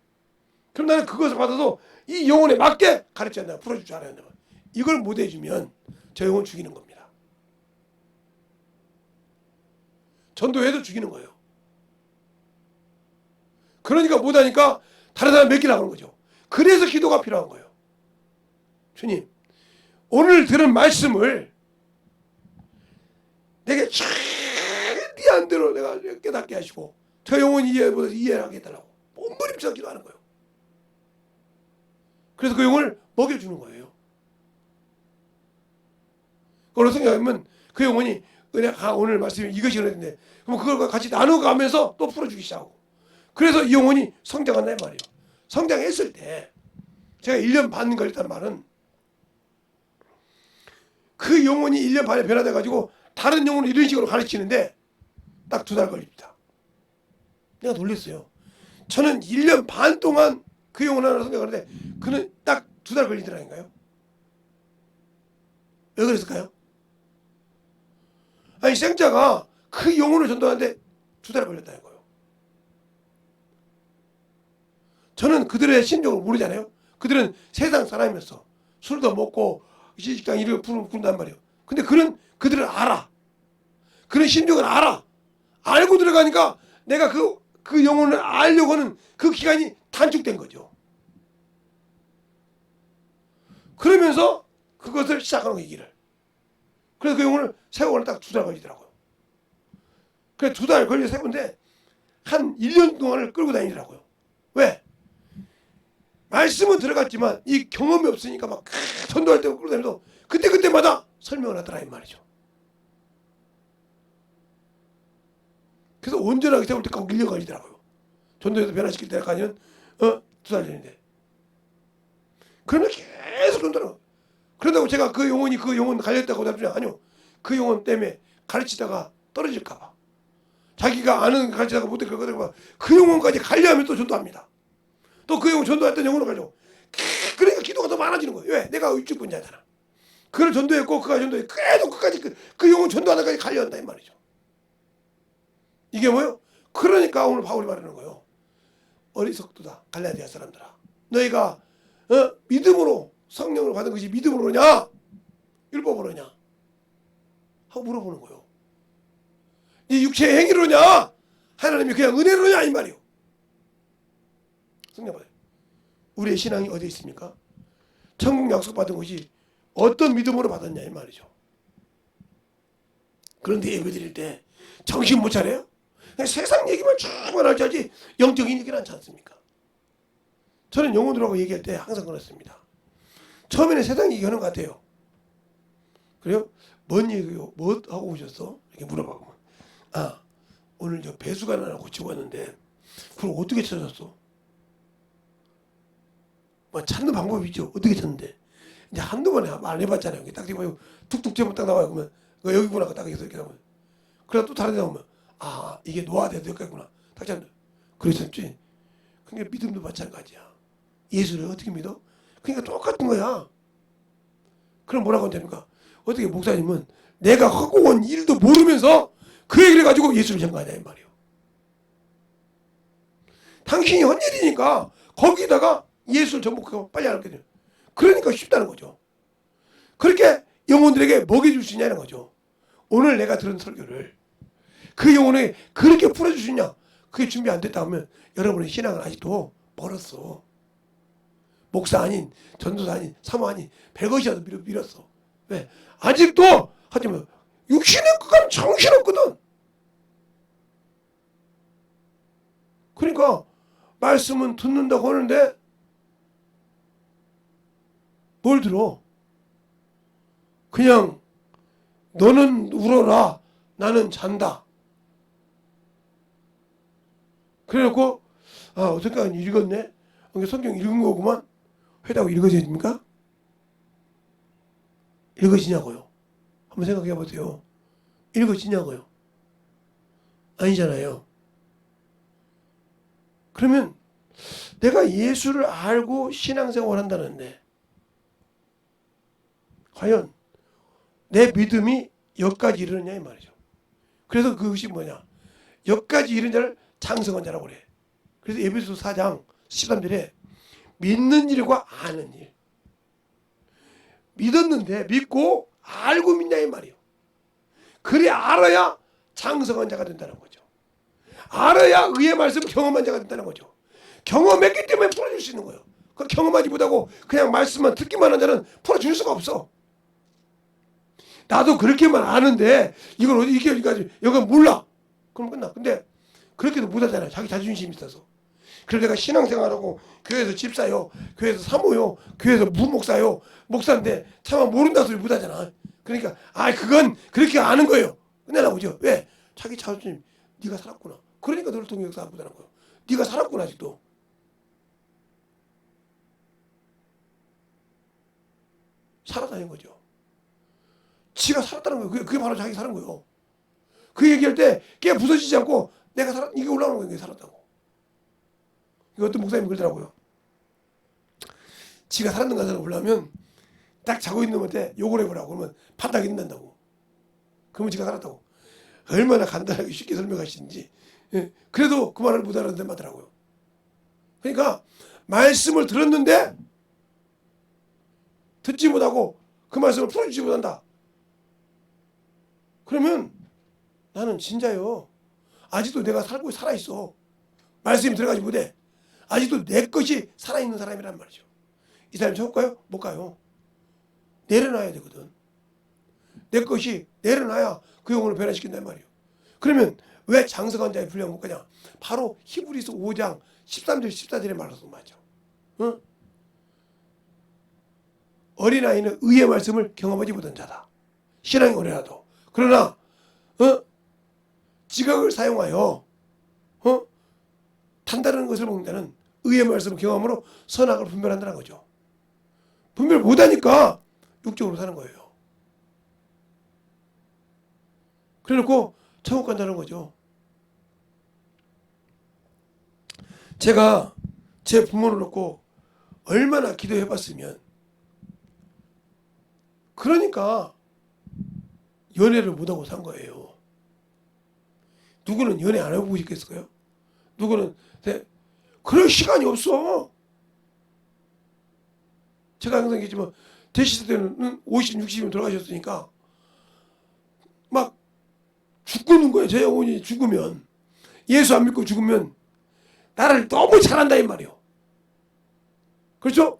그럼 나는 그것을 받아서 이 영혼에 맞게 가르쳐야 된다. 풀어줄 줄 알아야 된다. 이걸 못 해주면 저 영혼 죽이는 겁니다. 전도해도 죽이는 거예요. 그러니까 못하니까 다른 사람 맡기려고 하는 거죠. 그래서 기도가 필요한 거예요. 주님, 오늘 들은 말씀을 내게 최대한 대로 내가 깨닫게 하시고 저 영혼이 이해하게 해달라고 몸부림쳐 기도하는 거예요. 그래서 그 영혼을 먹여주는 거예요. 그걸로 생각하면 그 영혼이 은혜가 오늘 말씀이 이것이 은혜인데 그럼 그걸 같이 나눠가면서 또 풀어주기 시작하고 그래서 이 영혼이 성장한다 말이에요. 성장했을 때 제가 1년 반 걸렸다는 말은 그 영혼이 1년 반에 변화돼가지고 다른 영혼을 이런 식으로 가르치는데 딱 2달 걸립니다. 내가 놀랐어요. 저는 1년 반 동안 그 영혼 하나 성장하는데 그는 딱 2달 걸리더라니까요. 왜 그랬을까요? 아니 생자가 그 영혼을 전도하는데 2달 걸렸다는 거예요. 저는 그들의 심정을 모르잖아요. 그들은 세상 사람이었어. 술도 먹고 시식당 이렇게 부른단 말이에요. 근데 그들은 알아. 그런 심정을 알아. 알고 들어가니까 내가 그 영혼을 알려고 하는 그 기간이 단축된 거죠. 그러면서 그것을 시작하는 거예요, 이 길을. 그래서 그 영혼을 세우고는 딱 2달 걸리더라고요. 그래서 2달 걸려 세우는데 한 1년 동안을 끌고 다니더라고요. 왜? 말씀은 들어갔지만 이 경험이 없으니까 막 전도할 때 끌고 다니면서 그때마다 설명을 하더라 이 말이죠. 그래서 온전하게 세울 때까지 1년 걸리더라고요. 전도에서 변화시킬 때까지는 2달 전인데. 그러면 계속 전도하는 거예요. 그런다고 제가 그 영혼 갈렸다고 하면 아니요. 그 영혼 때문에 가르치다가 떨어질까봐. 자기가 아는 가르치다가 못해 그러다가 그 영혼까지 갈려하면 또 전도합니다. 또 그 영혼 전도했던 영혼을 가지고 그러니까 기도가 더 많아지는 거예요. 왜? 내가 육주분자잖아. 그를 전도했고 그가 전도해 계속 끝까지 그 영혼 전도하다까지 갈려한다 이 말이죠. 이게 뭐예요? 그러니까 오늘 바울이 말하는 거예요. 어리석도다 갈라디아 사람들아. 너희가 믿음으로 성령을 받은 것이 믿음으로 냐 율법으로 냐 하고 물어보는 거예요. 이 육체의 행위로냐 하나님이 그냥 은혜로냐 이 말이에요. 성령 받아요. 우리의 신앙이 어디에 있습니까? 천국 약속받은 것이 어떤 믿음으로 받았냐 이 말이죠. 그런데 예배 드릴 때 정신 못 차려요? 그냥 세상 얘기만 쭉만 하지 영적인 얘기는 않지 않습니까? 저는 영혼들하고 얘기할 때 항상 그렇습니다. 처음에는 세상 얘기하는 것 같아요. 그래요? 뭔 얘기요? 뭐 하고 오셨어? 이렇게 물어봐보면 오늘 저 배수관 하나 고치고 왔는데 그걸 어떻게 찾았어? 뭐 찾는 방법이 있죠. 어떻게 찾는데? 이제 한두 번에 안 해봤잖아요. 딱 보면 툭툭 제목 딱 나와요. 그러면 여기구나 딱 이렇게 나오면 그러다 또 다른 데 나오면 이게 노화돼도 여기구나 딱 찾는. 그랬었지. 그러니까 믿음도 마찬가지야. 예수를 어떻게 믿어? 그러니까 똑같은 거야. 그럼 뭐라고 합니까? 어떻게 목사님은 내가 하고 온 일도 모르면서 그 얘기를 가지고 예수를 전가하냐 이 말이에요. 당신이 한 일이니까 거기다가 예수를 전복하고 빨리 알게 돼요. 그러니까 쉽다는 거죠. 그렇게 영혼들에게 먹여줄 수 있냐는 거죠. 오늘 내가 들은 설교를 그 영혼에 그렇게 풀어줄 수 있냐? 그게 준비 안 됐다 하면 여러분의 신앙은 아직도 멀었어. 목사 아닌 전도사 아닌 사모 아닌 100억이라도 밀었어. 왜? 아직도 하지만 육신의 끝까지 정신없거든. 그러니까 말씀은 듣는다고 하는데 뭘 들어? 그냥 너는 울어라 나는 잔다. 그래놓고 어떻게 읽었네? 성경 읽은 거구만. 회다고 읽어집니까? 읽어지냐고요? 한번 생각해 보세요. 읽어지냐고요? 아니잖아요. 그러면 내가 예수를 알고 신앙생활을 한다는데 과연 내 믿음이 여기까지 이르느냐 이 말이죠. 그래서 그것이 뭐냐, 여기까지 이른 자를 장성한 자라고 그래. 그래서 에베소 4장 13절에 믿는 일과 아는 일, 믿었는데 믿고 알고 믿냐 이 말이에요. 그래 알아야 장성한 자가 된다는 거죠. 알아야 의의 말씀 경험한 자가 된다는 거죠. 경험했기 때문에 풀어줄 수 있는 거예요. 그 경험하지 못하고 그냥 말씀만 듣기만 한 자는 풀어줄 수가 없어. 나도 그렇게만 아는데 이걸 어디 이렇게까지 여기 몰라. 그럼 끝나. 근데 그렇게도 못하잖아요. 자기 자존심이 있어서. 그래서 내가 신앙생활하고 교회에서 집사요, 교회에서 사모요, 교회에서 부목사요, 목사인데 차마 모른다 소리 못하잖아. 그러니까 그건 그렇게 아는 거예요. 끝내려고 그죠? 왜? 자기 자존심. 네가 살았구나. 그러니까 너를 통해 역사가 못하는 거예요. 네가 살았구나 아직도. 살았다는 거죠. 지가 살았다는 거예요. 그게 바로 자기 사는 거예요. 그 얘기할 때 깨 부서지지 않고 내가 살았, 이게 올라오는 거예요. 살았다고. 이거 어떤 목사님이 그러더라고요. 지가 살았는가 사람 보려면 딱 자고 있는 놈한테 욕을 해보라고. 그러면 바닥이 난다고. 그러면 지가 살았다고. 얼마나 간단하게 쉽게 설명하시는지. 예. 그래도 그 말을 못 알아듣는 말더라고요. 그러니까 말씀을 들었는데 듣지 못하고 그 말씀을 풀어주지 못한다. 그러면 나는 진짜요. 아직도 내가 살고 살아있어. 말씀이 들어가지 못해. 아직도 내 것이 살아있는 사람이란 말이죠. 이 사람이 천국 가요? 못 가요. 내려놔야 되거든. 내 것이 내려놔야 그 영혼을 변화시킨단 말이에요. 그러면 왜 장성한 자의 분량 못 가냐? 바로 히브리서 5장 13절 14절에 말해서 맞죠. 응? 어린아이는 의의 말씀을 경험하지 못한 자다. 신앙이 오래라도. 그러나 지각을 사용하여 탄다는 것을 먹는 자는 의의 말씀을 경험으로 선악을 분별한다는 거죠. 분별 못하니까 육적으로 사는 거예요. 그래놓고 천국 간다는 거죠. 제가 제 부모를 놓고 얼마나 기도해봤으면, 그러니까 연애를 못하고 산 거예요. 누구는 연애 안 해보고 싶겠어요? 누구는 그럴 시간이 없어. 제가 항상 얘기했지만 대시대 때는 50, 60이면 돌아가셨으니까 막 죽는 거예요. 제 영혼이 죽으면, 예수 안 믿고 죽으면 나를 너무 잘한다 이 말이에요. 그렇죠?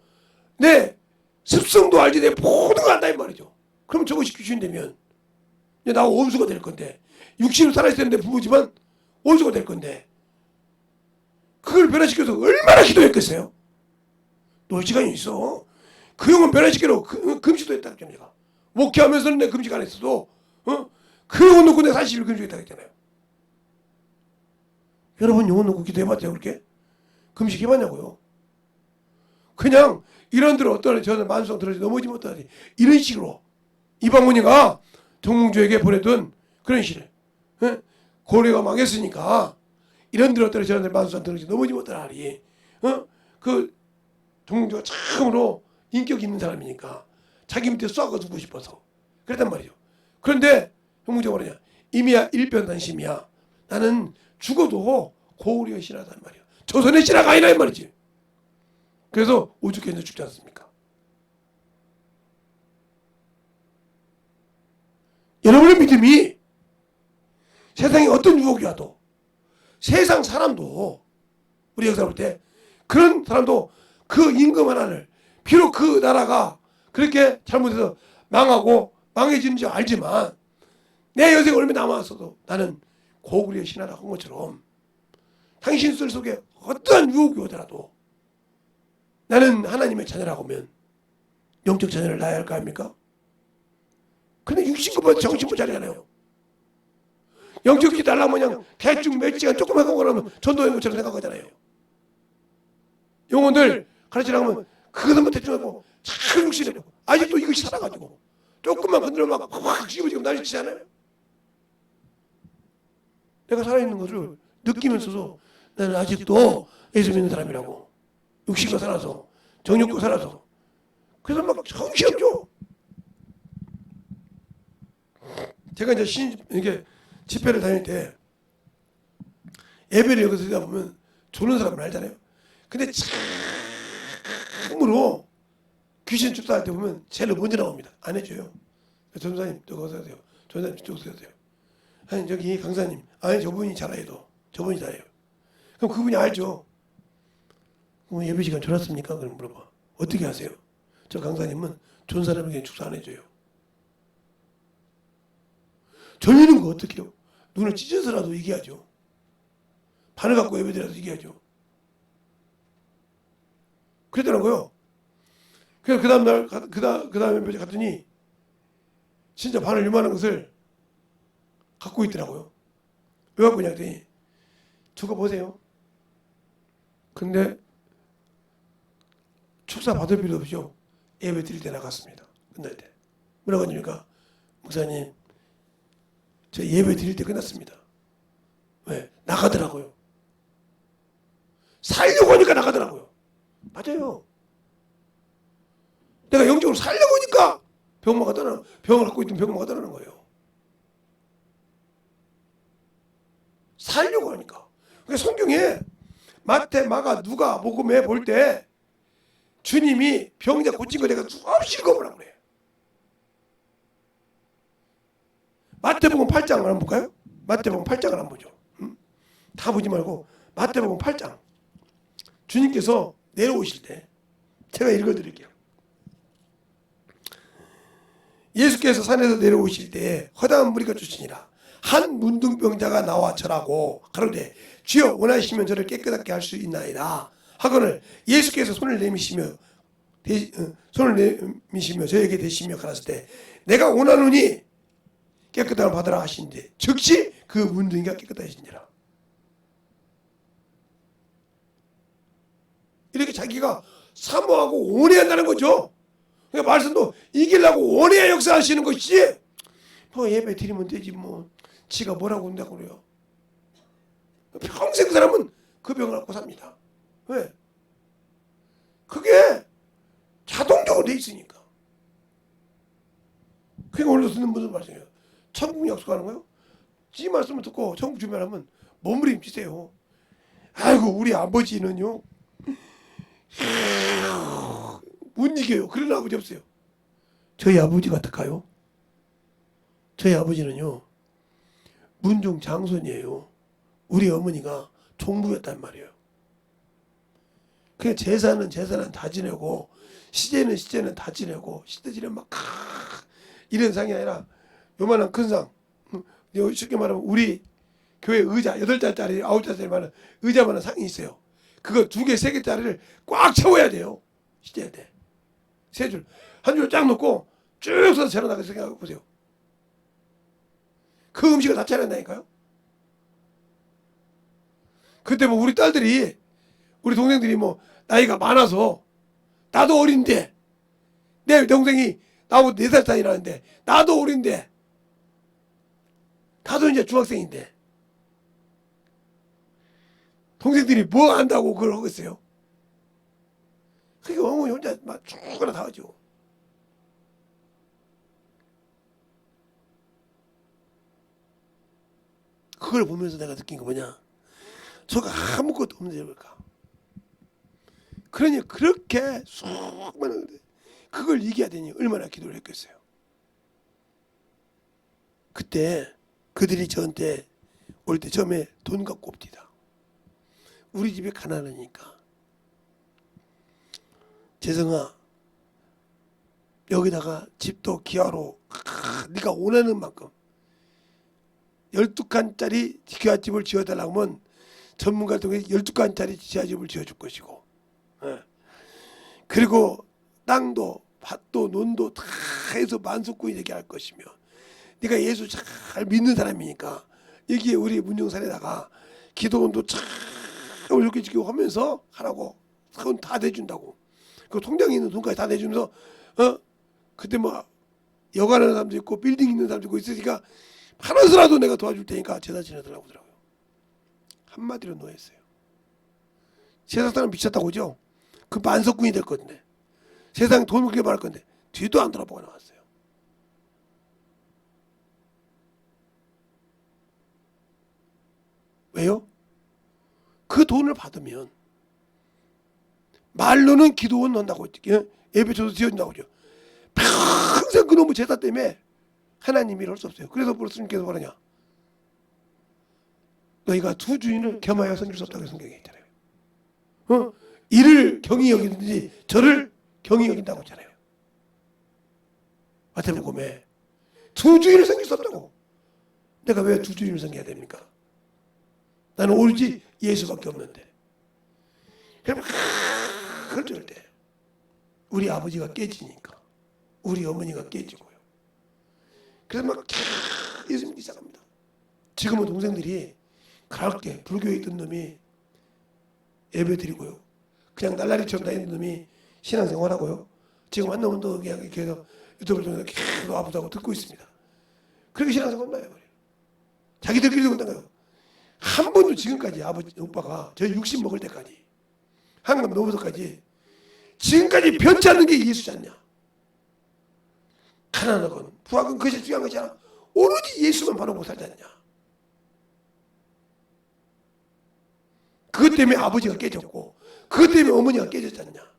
내 습성도 알지, 내 모든 걸 안다 이 말이죠. 그럼 저것이 귀신이 되면 나 원수가 될 건데, 육신으로 살아있을 텐데 부부지만 원수가 될 건데, 그걸 변화시켜서 얼마나 기도했겠어요? 놀 시간이 있어. 그 영혼 변화시키려고 금식도 했다고 했잖아요. 제가 목회하면서는 내 금식 안 했어도 그 영혼 놓고 내가 40일 금식했다고 했잖아요. 여러분 영혼 놓고 기도해봤대요? 그렇게? 금식해봤냐고요? 그냥 이런 대로 어떤 저는 만수성 들어지 넘어지 못하지, 이런 식으로 이방문이가 정몽주에게 보내던 그런 시를, 고려가 망했으니까 이런 대로 어떤 저는 만수성 들어지 넘어지 못하리, 그 정몽주가 참으로 인격 있는 사람이니까 자기 밑에 쏘아두고 싶어서 그랬단 말이죠. 그런데 정몽주가 뭐냐, 이미야 일변단심이야. 나는 죽어도 고우리의 신하단 말이야. 조선의 신하가 아니라 이 말이지. 그래서 오죽했는데 죽지 않습니까? 여러분의 믿음이 세상에 어떤 유혹이 와도, 세상 사람도, 우리 역사 볼 때 그런 사람도 그 임금 하나를, 비록 그 나라가 그렇게 잘못해서 망하고 망해지는 줄 알지만 내 여생이 얼마 남았어도 나는 고구려의 신하라고 한 것처럼 당신 술 속에 어떠한 유혹이 오더라도 나는 하나님의 자녀라고 하면 영적 자녀를 낳아야 할 거 아닙니까? 근데 육신급은 정신부 자리잖아요. 영적 기도 하려면 그냥 대충 몇 시간 조금 하고 그러면 전도의 것처럼 생각하잖아요. 영혼들 가르치려면 그것만 대충 하고 참 육신이고, 아직도 이것이 살아가지고 조금만 건드리면 막 확 씹어지고 난리치잖아요. 내가 살아있는 것을 느끼면서도 나는 아직도 예수 믿는 사람이라고. 육신과 살아서, 정욕과 살아서. 그래서 막 정신없죠. 제가 이제 이게 집회를 다닐 때 예배를 여기서 드리다 보면 조는 사람을 알잖아요. 근데 참으로 귀신 쫓아할 때 보면 제일 먼저 나옵니다. 안 해줘요. 전사님 저거 하세요. 전사님 저거 하세요. 아니 저기 강사님 아니 저분이 잘해도 저분이 잘해요. 그럼 그분이 알죠. 그럼 예배 시간 졸았습니까? 그럼 물어봐. 어떻게 하세요? 저 강사님은 존 사람에게 축사 안 해줘요. 졸리는 거 어떻게 해요? 눈을 찢어서라도 얘기하죠. 바늘 갖고 예배드려서 얘기하죠. 그랬더라고요. 그래서 그 다음날 그 다음에 갔더니 진짜 바늘 요만한 것을 갖고 있더라고요. 왜 갖고 있냐 했더니 저거 보세요. 근데 축사 받을 필요 없죠. 예배 드릴 때 나갔습니다. 끝날 때. 뭐라고 하니까 목사님 저 예배 드릴 때 끝났습니다. 왜? 나가더라고요. 살려고 하니까 나가더라고요. 맞아요. 내가 영적으로 살려고 하니까 병마가 떠나는, 병을 갖고 있던 병마가 떠나는 거예요. 살려고 하니까. 그러니까 성경에 마태, 마가, 누가, 복음에 볼 때 주님이 병자 고친 거 내가 수없이 읽어보라고 그래요. 마태복음 8장을 한번 볼까요? 마태복음 8장을 한번 보죠. 다 보지 말고 마태복음 8장. 주님께서 내려오실 때 제가 읽어드릴게요. 예수께서 산에서 내려오실 때 허다한 무리가 쫓으니라. 한 문둥병자가 나와 절하고 가로되 주여 원하시면 저를 깨끗하게 할 수 있나이다 하거늘 예수께서 손을 내미시며 저에게 대시며 가라사대 때 내가 원하노니 깨끗함을 받으라 하신데 즉시 그 문둥이가 깨끗하시니라. 이렇게 자기가 사모하고 원해한다는 거죠. 그러니까 말씀도 이기려고 원해야 역사하시는 것이지 뭐 예배 드리면 되지 뭐 지가 뭐라고 한다고 그래요. 평생 그 사람은 그 병을 갖고 삽니다. 왜? 그게 자동적으로 돼 있으니까. 그러니까 오늘도 듣는 무슨 말씀이에요? 천국 약속하는 거요? 지 말씀을 듣고 천국 주변하면 몸부림치세요. 아이고 우리 아버지는요 못 이겨요. 그런 아버지 없어요. 저희 아버지가 어떡해요? 저희 아버지는요 문중 장손이에요. 우리 어머니가 종부였단 말이에요. 그냥 제사는 다 지내고 시제는 다 지내고 시대 지내면 막 이런 상이 아니라 요만한 큰 상. 쉽게 말하면 우리 교회 의자 8자짜리 9자짜리 많은 의자만한 상이 있어요. 그거 2개 3개짜리를 꽉 채워야 돼요. 시제할 때 3줄 한 줄 쫙 놓고 쭉 서서 차려나가서 생각해 보세요. 그 음식을 다 차려낸다니까요. 그때 뭐 우리 딸들이 우리 동생들이 뭐 나이가 많아서 나도 어린데 내 동생이 나보다 4살 차이 나는데 나도 어린데 나도 이제 중학생인데 동생들이 뭐 안다고 그걸 하고 있어요. 그러니까 어머니 혼자 막 죽어나 다 하죠. 그걸 보면서 내가 느낀 거 뭐냐, 저가 아무것도 없는데 그럴까. 그러니 그렇게 수많은 그걸 이겨야 되니 얼마나 기도를 했겠어요. 그때 그들이 저한테 올 때 처음에 돈 갖고 옵니다. 우리 집에 가난하니까 재성아 여기다가 집도 기아로 네가 원하는 만큼 12칸짜리 기아집을 지어달라고 하면 전문가를 통해 12칸짜리 지하집을 지어줄 것이고, 그리고 땅도 밭도 논도 다 해서 만석군이 되게 할 것이며, 네가 예수 잘 믿는 사람이니까 여기에 우리 문중산에다가 기도원도 잘 이렇게 지키고 하면서 하라고 그건 다 내준다고. 그 통장에 있는 돈까지 다 내주면서 그때 뭐 여관하는 사람도 있고 빌딩 있는 사람도 있고 있으니까 하나서라도 내가 도와줄 테니까 제사 지내더라고 하더라고요. 한마디로 노했어요. 세상 사람 미쳤다고 그죠? 그 만석군이 될 건데 세상 돈을 그렇게 많을 건데 뒤도 안 돌아보고 나왔어요. 왜요? 그 돈을 받으면 말로는 기도원 넣는다고 했죠. 예배조도 지어준다고 하죠. 평생 그놈의 제사 때문에 하나님이 이럴 수 없어요. 그래서 예수님께서 뭐라냐? 너희가 두 주인을 겸하여 섬길 수 없다고 성경에 있잖아요. 이를 경히 여기든지 저를 경히 여긴다고 했잖아요. 마태복음에 두 주인을 섬길 수 없다고. 내가 왜 두 주인을 섬겨야 됩니까? 나는 오로지 예수밖에 없는데. 그럼 그럴 때 우리 아버지가 깨지니까 우리 어머니가 깨지고요. 그래서 막 예수 믿기 시작합니다. 지금은 동생들이 그렇게 불교에 있던 놈이 예배 드리고요. 그냥 날라리처럼 다니는 놈이 신앙생활하고요. 지금 한 놈은 또 그냥 이렇게 해서 유튜브를 통해서 계속 아프다고 듣고 있습니다. 그렇게 신앙생활 나요. 자기들끼리도 그런가요? 한 번도 지금까지 아버지, 오빠가 저희 60 먹을 때까지 한강 넘어서까지 지금까지 변치 않는 게 예수지 않냐? 가난하건 부하건 그것이 중요한 것이 아니라 오로지 예수만 바라보고 살지 않냐? 그것 때문에 아버지가 깨졌고 그것 때문에 어머니가 깨졌지 않냐?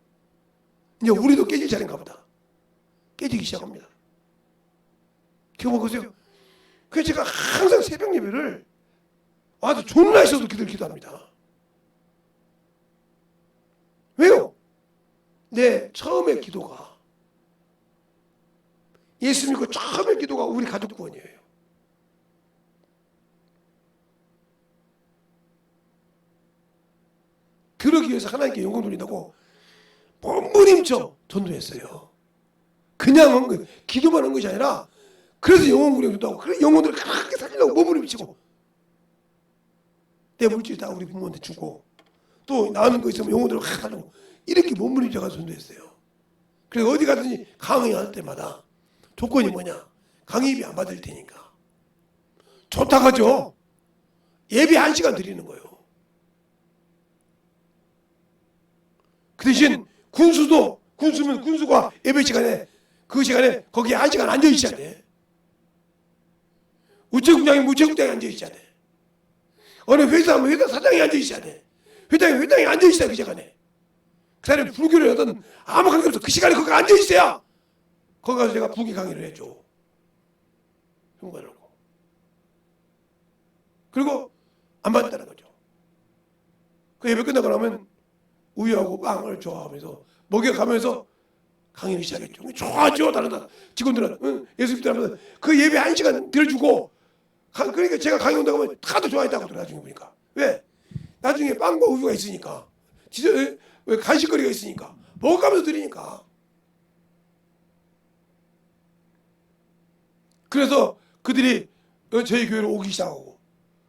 이제 우리도 깨질 차례인가 보다. 깨지기 시작합니다. 그거 보세요. 그래서 제가 항상 새벽 예배를 와서 존나 있어도 기도합니다. 왜요? 내 처음에 기도가 예수 믿고 처음에 기도가 우리 가족 구원이에요. 그러기 위해서 하나님께 영광 돌린다고 몸부림쳐 전도했어요. 그냥 한 거, 기도만 한 것이 아니라 그래서 영혼 구령도 그래 영혼들을 그렇게 살리려고 몸부림치고 내 물질 다 우리 부모한테 주고 또 나오는 거 있으면 영혼들을 확 하려고 이렇게 몸부림쳐가지고 전도했어요. 그래서 어디 가든지 강의할 때마다 조건이 뭐냐? 강의비 안 받을 테니까. 좋다고 하죠. 예배 1시간 드리는 거예요. 그 대신 군수면 군수가 예배 시간에 그 시간에 거기에 1시간 앉아 있어야 돼. 우체국장이면 우체국장에 앉아 있어야 돼. 어느 회사면 회사 사장이 앉아 있어야 돼. 회장이 앉아 있어야 돼. 그 시간에. 그 사람이 불교를 하든 아무 관계없어. 그 시간에 거기 앉아 있어야 거기 가서 제가 부기 강의를 해줘. 흉관을 하고. 그리고 안 받는다는 거죠. 그 예배 끝나고 나면 우유하고 빵을 좋아하면서 먹여가면서 강의를 시작했죠. 좋아하죠. 다른 직원들은 응? 예수 믿더라면 그 예배 1시간 들어주고 그러니까 제가 강의 온다고 하면 다들 좋아했다고 나중에 보니까. 왜? 나중에 빵과 우유가 있으니까 왜 간식거리가 있으니까 먹어가면서 드리니까. 그래서 그들이 저희 교회로 오기 시작하고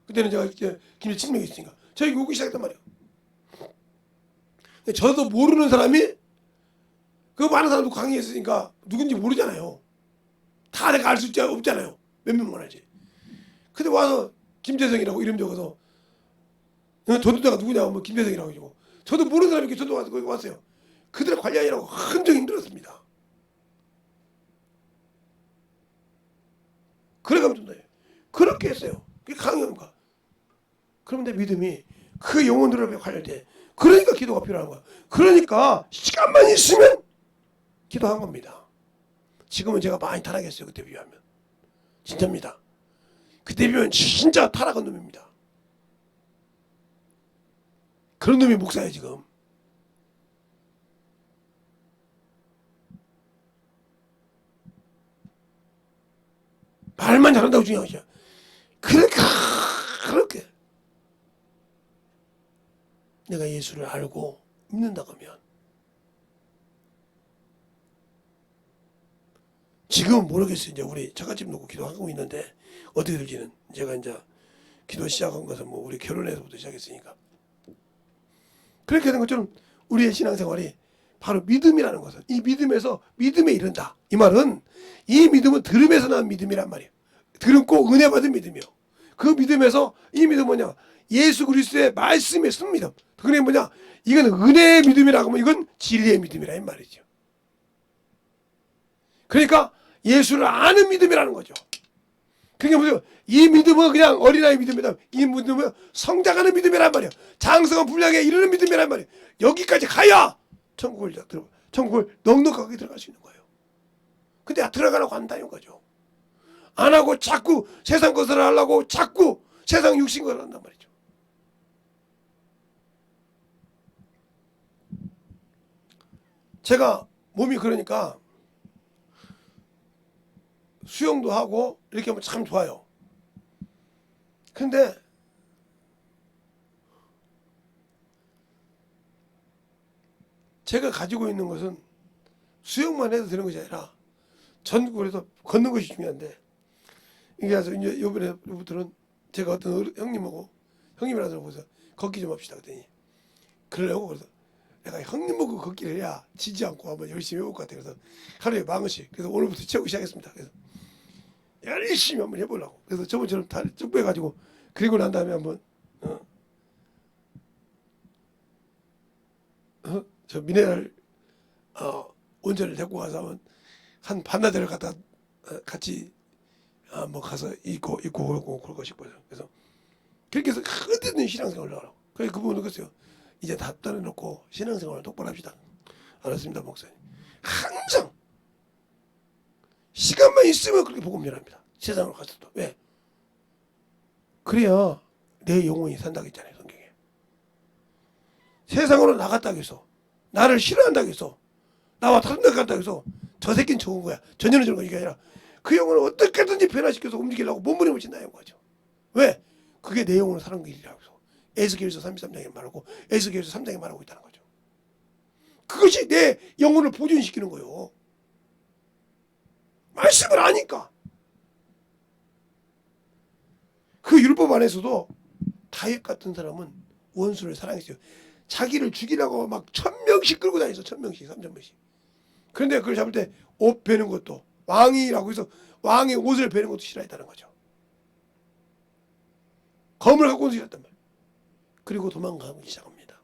그때는 제가 김제 친명이 있으니까 저희 교회 오기 시작했단 말이에요. 저도 모르는 사람이 그 많은 사람도 강의했으니까 누군지 모르잖아요. 다 내가 알 수 없잖아요. 몇 명만 알지. 근데 와서 김재성이라고 이름 적어서 전도자가 누구냐고 뭐 김재성이라고 해주고 저도 모르는 사람이 이렇게 전도가 거기 왔어요. 그들의 관리하느라고 엄청 힘들었습니다. 그래가지고 전도해요. 그렇게 했어요. 그게 강의입니까? 그러면 내 믿음이 그 영혼들을 관리할 그러니까 기도가 필요한 거야. 그러니까 시간만 있으면 기도한 겁니다. 지금은 제가 많이 타락했어요. 그때 비하면. 진짜입니다. 그때 비하면 진짜 타락한 놈입니다. 그런 놈이 목사예요 지금. 말만 잘한다고 중요한 것이야. 그렇게 내가 예수를 알고 믿는다고 하면 지금은 모르겠어요. 이제 우리 처갓집 놓고 기도하고 있는데 어떻게 될지는 제가 이제 기도 시작한 것은 뭐 우리 결혼해서부터 시작했으니까 그렇게 된 것처럼 우리의 신앙생활이 바로 믿음이라는 것은 이 믿음에서 믿음에 이른다. 이 말은 이 믿음은 들음에서 난 믿음이란 말이에요. 들음고 은혜 받은 믿음이요. 그 믿음에서 이 믿음은 뭐냐? 예수 그리스도의 말씀에 쓴 믿음. 그게 뭐냐? 이건 은혜의 믿음이라고 하면 이건 진리의 믿음이라 이 말이죠. 그러니까 예수를 아는 믿음이라는 거죠. 그게 뭐죠? 이 믿음은 그냥 어린아이 믿음이다. 이 믿음은 성장하는 믿음이란 말이에요. 장성한 분량에 이르는 믿음이란 말이에요. 여기까지 가야 천국을 넉넉하게 들어갈 수 있는 거예요. 근데 들어가라고 한다는 거죠. 안 하고 자꾸 세상 것을 하려고 자꾸 세상 육신 것을 한단 말이죠. 제가 몸이 그러니까 수영도 하고 이렇게 하면 참 좋아요. 근데 제가 가지고 있는 것은 수영만 해도 되는 것이 아니라 전국에서 걷는 것이 중요한데, 이게 그래서 이제 요번에부터는 제가 어떤 형님하고 형님이라서 보고서 걷기 좀 합시다 그랬더니 그러려고. 그래서 내가 형님하고 걷기를 해야 지지 않고 한번 열심히 해볼 것 같아. 그래서 하루에 10,000원씩, 그래서 오늘부터 채우기 시작했습니다. 그래서 열심히 한번 해보려고. 그래서 저번처럼 다리 쭉 빼가지고 그리고 난 다음에 한번 저 미네랄 온천을 데리고 가서 한번 한 반나절을 갖다 같이 뭐 가서 입고 그러고 싶어요. 그래서 그렇게 해서 끝없는 신앙생활을 하라고. 그래서 그분은 그랬어요. 이제 다 떠내놓고 신앙생활을 똑바로 합시다. 알았습니다, 목사님. 항상 시간만 있으면 그렇게 복음 전합니다. 세상으로 가서도. 왜? 그래야 내 영혼이 산다고 했잖아요, 성경에. 세상으로 나갔다고 해서 나를 싫어한다고 해서 나와 다른 데 갔다고 해서 저 새끼는 좋은 거야, 전혀는 좋은 거가 아니라 그 영혼을 어떻게든지 변화시켜서 움직이려고 몸부림을 친다는 거죠. 왜? 그게 내 영혼을 사는 길이라고 해서 에스겔서 33장에 말하고 에스겔서 3장에 말하고 있다는 거죠. 그것이 내 영혼을 보존시키는 거예요. 말씀을 아니까. 그 율법 안에서도 다윗 같은 사람은 원수를 사랑했어요. 자기를 죽이려고 막 1,000명씩 끌고 다녔어. 1,000명씩, 3,000명씩. 그런데 그걸 잡을 때 옷 베는 것도, 왕이라고 해서 왕의 옷을 베는 것도 싫어했다는 거죠. 검을 갖고 온 싫었단 말이에요. 그리고 도망가기 시작합니다.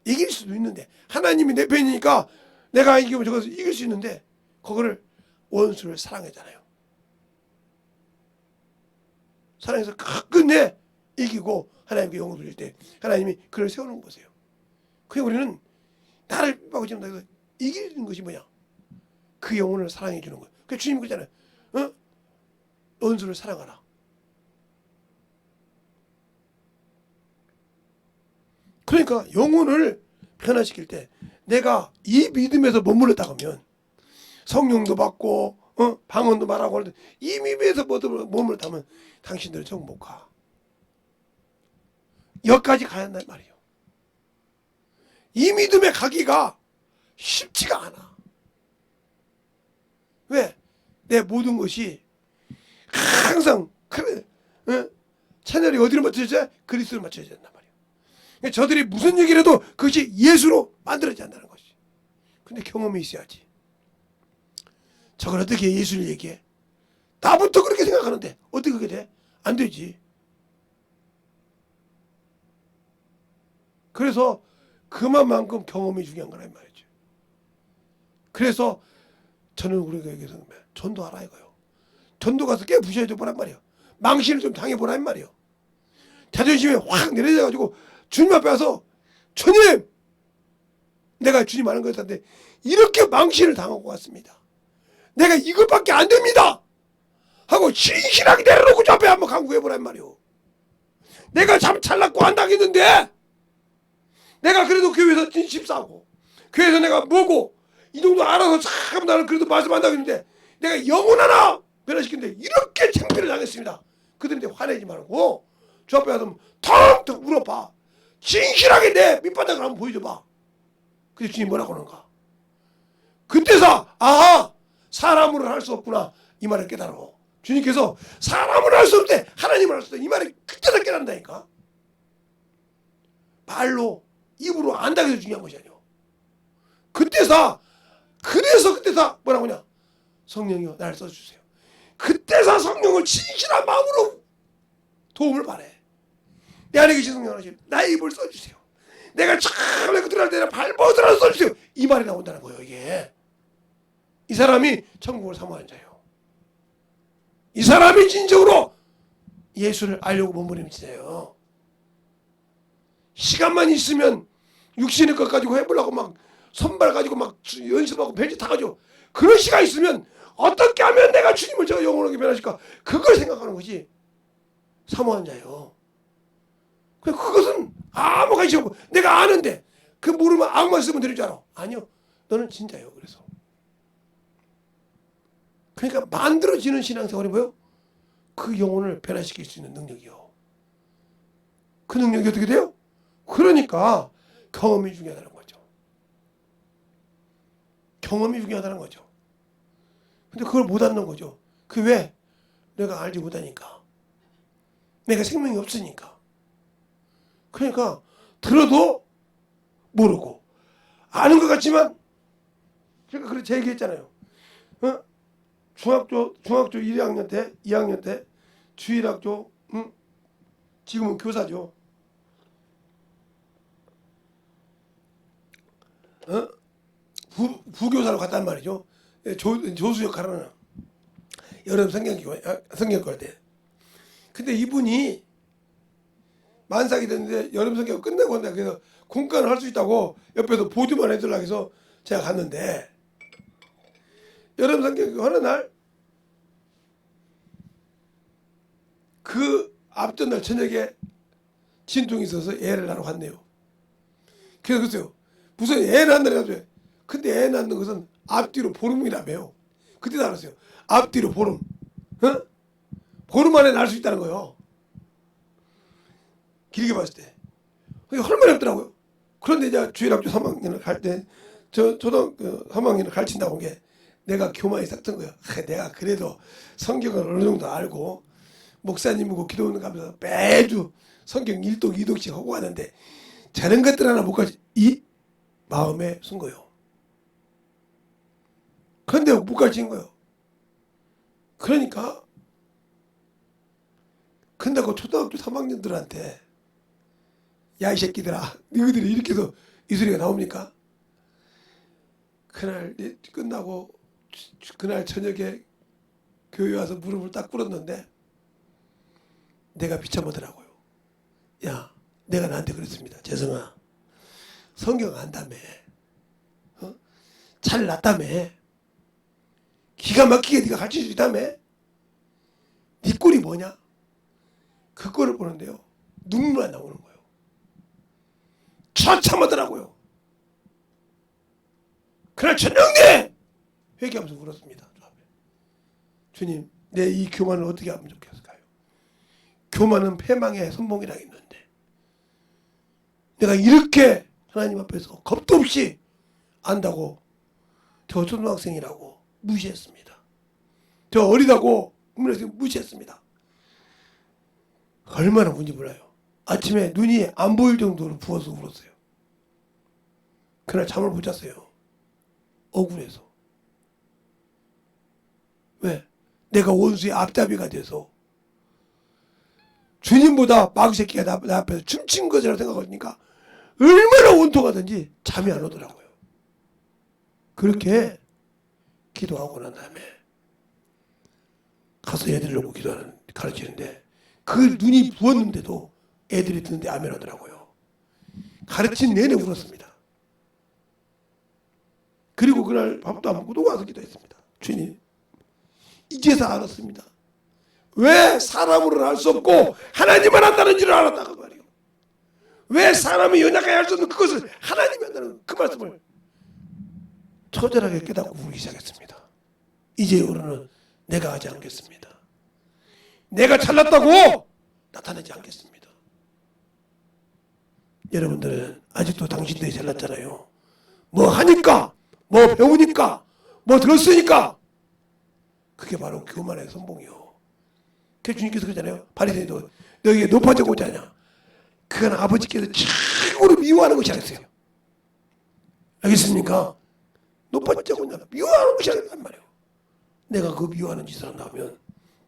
이길 수도 있는데, 하나님이 내 편이니까 내가 이기면 저것을 이길 수 있는데, 그거를 원수를 사랑했잖아요. 사랑해서 끝내 이기고 하나님께 영광 돌릴 때 하나님이 그를 세우는 거 보세요. 그냥 우리는 나를 핍박하고 지금 이기는 것이 뭐냐? 그 영혼을 사랑해 주는 거예요. 그 주님 그러잖아요. 원수를 사랑하라. 그러니까 영혼을 변화시킬 때 내가 이 믿음에서 머물렀다 하면 성령도 받고 방언도 말하고 하는데 이 믿음에서 머물렀다 하면 당신들은 정 못 가. 여기까지 가야 한단 말이에요. 이 믿음에 가기가 쉽지가 않아. 왜? 내 모든 것이 항상 채널이 어디로 맞춰져야 그리스도로 맞춰져야 된단 말이에요. 그러니까 저들이 무슨 얘기를 해도 그것이 예수로 만들어져야 한다는 것이. 근데 경험이 있어야지. 저걸 어떻게 예수를 얘기해? 나부터 그렇게 생각하는데 어떻게 그게 돼? 안 되지. 그래서 그만큼 경험이 중요한 거란 말이죠. 그래서 저는 우리가 얘기해서 전도하라 이거요. 전도 가서 깨 부셔야 보란 말이에요. 망신을 좀 당해보란 말이에요. 자존심이 확 내려져가지고 주님 앞에 와서 주님! 내가 주님 아는 것 같은데 이렇게 망신을 당하고 왔습니다. 내가 이것밖에 안 됩니다! 하고 신실하게 내려놓고 저 앞에 한번 간구해보란 말이에요. 내가 참 잘났고 안 당했는데 내가 그래도 교회에서 진심 싸고 교회에서 내가 뭐고 이 정도 알아서 참 나는 그래도 말씀 안 당했는데 내가 영혼 하나 변화시키는데 이렇게 창피를 당했습니다. 그들한테 화내지 말고 저 앞에 와서 텅텅 울어봐. 진실하게 내 밑바닥을 한번 보여줘봐. 그래서 주님 뭐라고 하는가. 그때서 아하 사람으로 할 수 없구나 이 말을 깨달아. 주님께서 사람으로 할 수 없대 하나님을 할 수 없대 이 말을 그때서 깨닫는다니까. 말로 입으로 안다고 해서 중요한 것이 아니오. 그때서 뭐라고 하냐. 성령이여 나를 써주세요. 그때서 성령을 진실한 마음으로 도움을 바래. 내 안에 계신 성령 하나님 나의 입을 써주세요. 내가 처음에 그 들어갈 때 발벗으라도 써주세요. 이 말이 나온다는 거예요. 이게 이 사람이 천국을 사모하는 자예요. 이 사람이 진정으로 예수를 알려고 몸부림치는 자예요. 시간만 있으면 육신의 것 가지고 해보려고 막 손발 가지고 막 연습하고 벨트 타가지고 그런 시간 있으면 어떻게 하면 내가 주님을 저 영원하게 변화시킬까 그걸 생각하는 것이 사모하는 자예요. 그것은 아무 관심 없고 내가 아는데 그 모르면 악만 쓰면 되는 줄 알아. 아니요. 너는 진짜예요. 그래서 그러니까 만들어지는 신앙생활이 뭐예요? 그 영혼을 변화시킬 수 있는 능력이요. 그 능력이 어떻게 돼요? 그러니까 경험이 중요하다는 거죠. 경험이 중요하다는 거죠. 근데 그걸 못 얻는 거죠. 그 왜? 내가 알지 못하니까. 내가 생명이 없으니까. 그러니까 들어도 모르고 아는 것 같지만 제가 그래 제 얘기했잖아요. 중학교 1학년 때 2학년 때 주일학교 지금은 교사죠. 부교사로 갔단 말이죠. 조수 역할을 하는 여름 성경과 때. 근데 이분이 만삭이 됐는데 여름 성경 끝내고 온다. 그래서 공간을 할 수 있다고 옆에서 보조만 해주려고 해서 제가 갔는데 여름 성경 하는 날 그 앞전 날 저녁에 진통이 있어서 애를 낳으러 갔네요. 그래서 글쎄요. 무슨 애 낳는다 해가지고 근데 애 낳는 것은 앞뒤로 보름이라며요. 그때도 알았어요. 앞뒤로 보름. 보름 안에 낳을 수 있다는 거예요. 길게 봤을 때. 그게 얼마나 없더라고요. 그런데 이제 주일학교 3학년을 갈 때, 초등학교 3학년을 가르친다고 한 게 내가 교만이 싹튼 거예요. 내가 그래도 성경을 어느 정도 알고, 목사님하고 기도하는 가면서 매주 성경 1독, 2독씩 하고 가는데, 저런 것들 하나 못 가르치, 이 마음에 쓴 거예요. 그런데 못 가르치는 거예요. 그러니까, 근데 그 초등학교 3학년들한테 야 이 새끼들아 너희들이 이렇게 해서 이 소리가 나옵니까? 그날 끝나고 그날 저녁에 교회 와서 무릎을 딱 꿇었는데 내가 비참하더라고요. 야 내가 나한테 그랬습니다. 재성아 성경 안다며 잘 났다며 기가 막히게 네가 가르칠 수 있다며 네 꼴이 뭐냐? 그 꼴을 보는데요. 눈물 안 나오는 거예요. 처참하더라고요. 그날 저녁에 회개하면서 울었습니다. 주님, 내 이 교만을 어떻게 하면 좋겠을까요? 교만은 패망의 선봉이라 했는데 내가 이렇게 하나님 앞에서 겁도 없이 안다고 저 초등학생이라고 무시했습니다. 저 어리다고 무시했습니다. 얼마나 운지 몰라요. 아침에 눈이 안 보일 정도로 부어서 울었어요. 그날 잠을 못 잤어요. 억울해서. 왜? 내가 원수의 앞잡이가 돼서 주님보다 마귀새끼가 나 앞에서 춤춘 것이라고 생각하니까 얼마나 원통하든지 잠이 안 오더라고요. 그렇게 기도하고 난 다음에 가서 애들 놓고 가르치는데 그 눈이 부었는데도 애들이 듣는데 아멘 하더라고요. 가르친 내내 울었습니다. 그리고 그날 밥도 안 먹고 또 와서 기도했습니다. 주님, 이제서 알았습니다. 왜 사람으로는 할 수 없고 하나님만 한다는 줄을 알았다 그 말이에요. 왜 사람이 연약하게 할 수 없는 그것을 하나님이 한다는 그 말씀을 처절하게 깨닫고 울기 시작했습니다. 이제부터는 내가 하지 않겠습니다. 내가 잘났다고 나타내지 않겠습니다. 여러분들은 아직도 당신들이 잘났잖아요. 뭐 하니까, 뭐 배우니까, 뭐 들었으니까. 그게 바로 교만의 선봉이요. 그래서 주님께서 그러잖아요. 바리새인도 너에게 높아지고자 하냐. 그건 아버지께서 최고로 미워하는 것이 아니었어요. 알겠습니까? 높아지고자 하냐. 미워하는 것이 아니란 말이에요. 내가 그 미워하는 짓을 한다면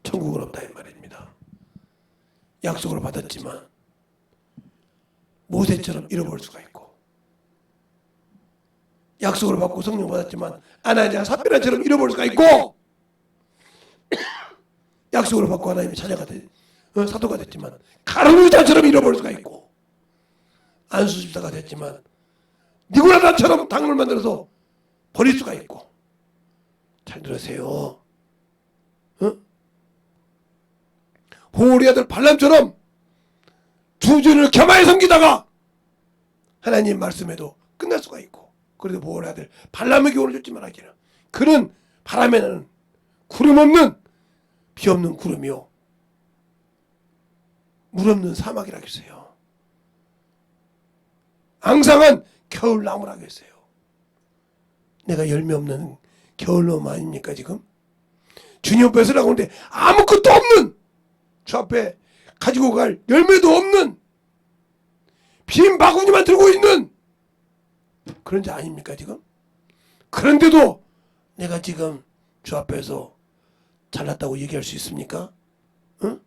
천국은 없다 이 말입니다. 약속을 받았지만 모세처럼 잃어버릴 수가 있고, 약속을 받고 성령 받았지만 아나니아 삽비라처럼 잃어버릴 수가 있고, 약속을 받고 하나님의 자녀가 사도가 됐지만 가룟유다처럼 잃어버릴 수가 있고, 안수집사가 됐지만 니고라다처럼 당을 만들어서 버릴 수가 있고. 잘 들으세요. 호리 아들 발람처럼 두 주를 겸하여 섬기다가 하나님 말씀에도 끝날 수가 있고, 그래도 보호리 아들 발람에게 오를 줬지 말아기는, 그는 바람에는 구름 없는, 비 없는 구름이요 물 없는 사막이라고 했어요. 앙상한 겨울나무라고 했어요. 내가 열매 없는 겨울나무 아닙니까 지금? 주님 앞에 서라고 하는데 아무것도 없는, 주 앞에 가지고 갈 열매도 없는 빈 바구니만 들고 있는 그런 자 아닙니까 지금? 그런데도 내가 지금 주 앞에서 잘났다고 얘기할 수 있습니까? 응?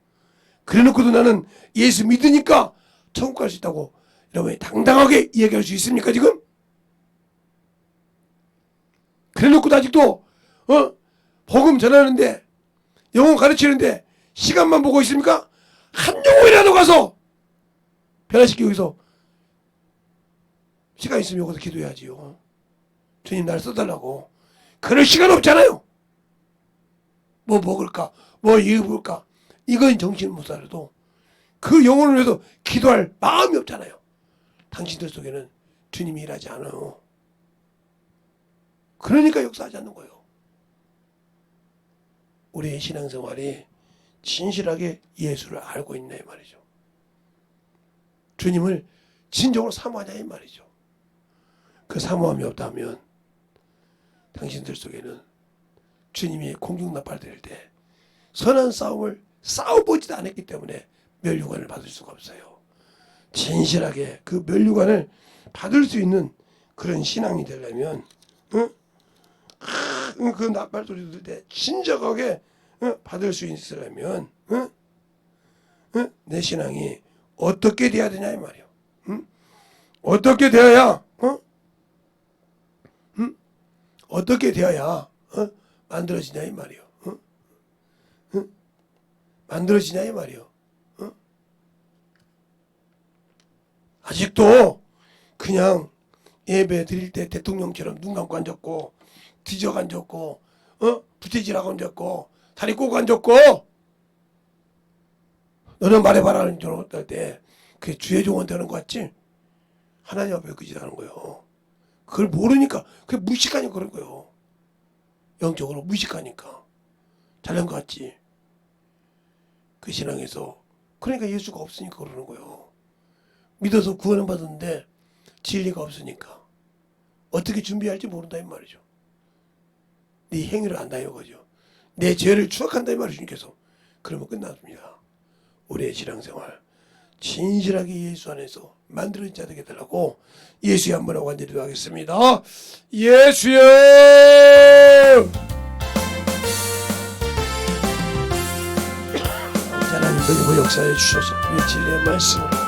그래놓고도 나는 예수 믿으니까 천국 갈 수 있다고 여러분이 당당하게 얘기할 수 있습니까 지금? 그래놓고도 아직도 복음 전하는데, 영혼 가르치는데 시간만 보고 있습니까? 한 영혼이라도 가서 변화시키기 위해서 시간 있으면 여기서 기도해야지요. 주님 날 써달라고. 그럴 시간 없잖아요. 뭐 먹을까, 뭐 입을까, 이건 정신 못 살아도 그 영혼을 위해서 기도할 마음이 없잖아요. 당신들 속에는 주님이 일하지 않아요. 그러니까 역사하지 않는 거예요. 우리의 신앙생활이 진실하게 예수를 알고 있냐 이 말이죠. 주님을 진정으로 사모하냐 이 말이죠. 그 사모함이 없다면 당신들 속에는 주님이 공중납할 때 선한 싸움을 싸워보지도 않았기 때문에 멸류관을 받을 수가 없어요. 진실하게 그 멸류관을 받을 수 있는 그런 신앙이 되려면 그 나팔 소리 들을 때 진정하게 받을 수 있으려면 내 신앙이 어떻게 돼야 되냐 이 말이요. 어떻게 되어야 어떻게 되어야 만들어지냐 이 말이요. 만들어지냐 이 말이요. 아직도 그냥 예배 드릴 때 대통령처럼 눈 감고 앉았고, 뒤적 앉았고, 부채질하고 앉았고, 다리 꼬고 앉았고, 너는 말해봐라는 줄 어떨 때 그게 주의 종원 되는 것 같지? 하나님 앞에 그 짓 하는 거예요. 그걸 모르니까, 그게 무식하니까 그런 거예요. 영적으로 무식하니까. 잘난 것 같지? 그 신앙에서. 그러니까 예수가 없으니까 그러는 거예요. 믿어서 구원을 받았는데 진리가 없으니까 어떻게 준비할지 모른다 이 말이죠. 네 행위를 안다 이거죠. 내 죄를 추억한다 이 말이죠. 주님께서. 그러면 끝났습니다. 우리의 신앙생활 진실하게 예수 안에서 만들어진 자 되게 달라고 예수의 한번 하고 간절히 기도하겠습니다. 예수여, 하나님 너희 역사해 주셔서 우리 진리의 말씀으로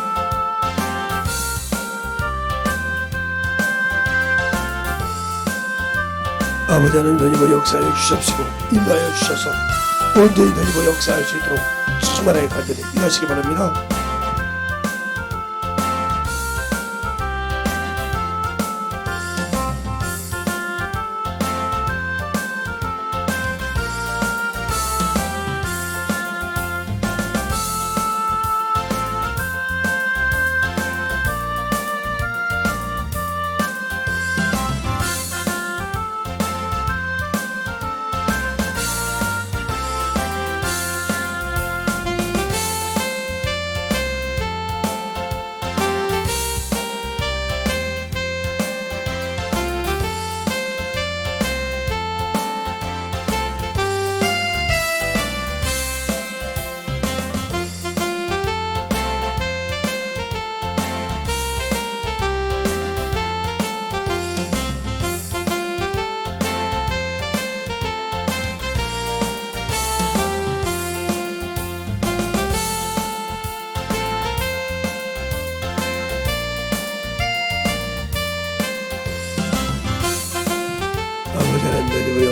아버지 하나님 너희가 역사해 주십시고 인도하여 주셔서 온전히 너희가 역사할 수 있도록 충만하게 간절히 일하시기 바랍니다.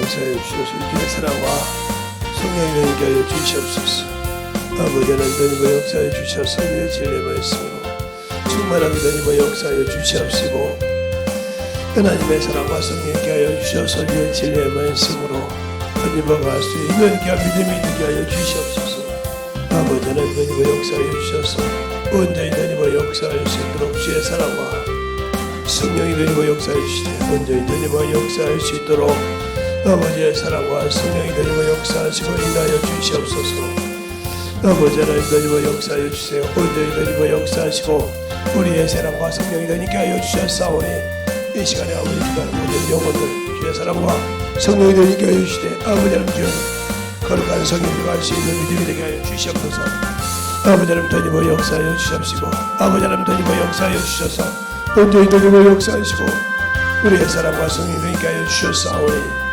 역사하여 주셔서 주의 사랑과 성령의 은혜가 하여 주시옵소서. 아버지 하나님 역사하여 주셔서 주의 진리의 말씀으로 충만하게 하나님 역사하여 주시옵시고 하나님의 사랑과 성령께 하여 주셔서 주의 진리의 말씀으로 하나님과 갈 수 있는 믿음이 되게 하여 주시옵소서. 아버지 하나님 역사하여 주셔서 온전히 하나님 역사할 수 있도록 주의 사랑과 성령이 하나님 역사해 주시되 온전히 하나님 역사할 수 있도록 아버지의 사랑과 성령이 하나님 역사하시고 인하여 주시옵소서. 아버지 하나님 역사하여 주세요. 온전히 하나님 역사하시고 우리의 사랑과 성령이 하나님께 하여 주셨사오니 이 시간에 아버지 기도하는 모든 영혼들 주의 사랑과 성령이 하나님께 하여 주시되 아버지 하나님 주여 거룩한 성령이 갈 수 있는 믿음이 되게 하여 주시옵소서. 아버지 하나님 하나님 역사하여 주시옵시고 아버지 하나님 하나님 역사하여 주셔서 온전히 하나님 역사하시고 우리의 사랑과 성령이 하나님께 하여 주셨사오니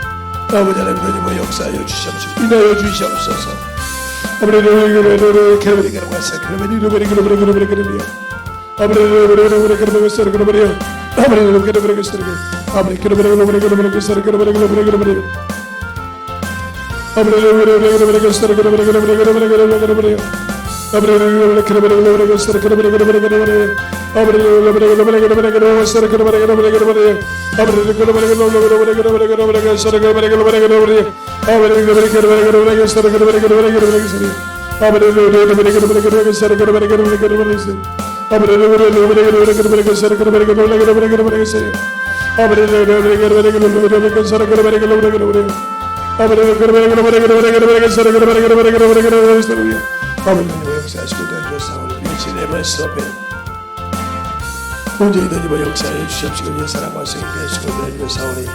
아버지 하나님 하나님 역사하여 주시옵시고 인하여 주시옵소서. 아버지 온전히 하나님 역사하여 주시옵시고 내 사랑과 성령께 하시고 하나님의 사원이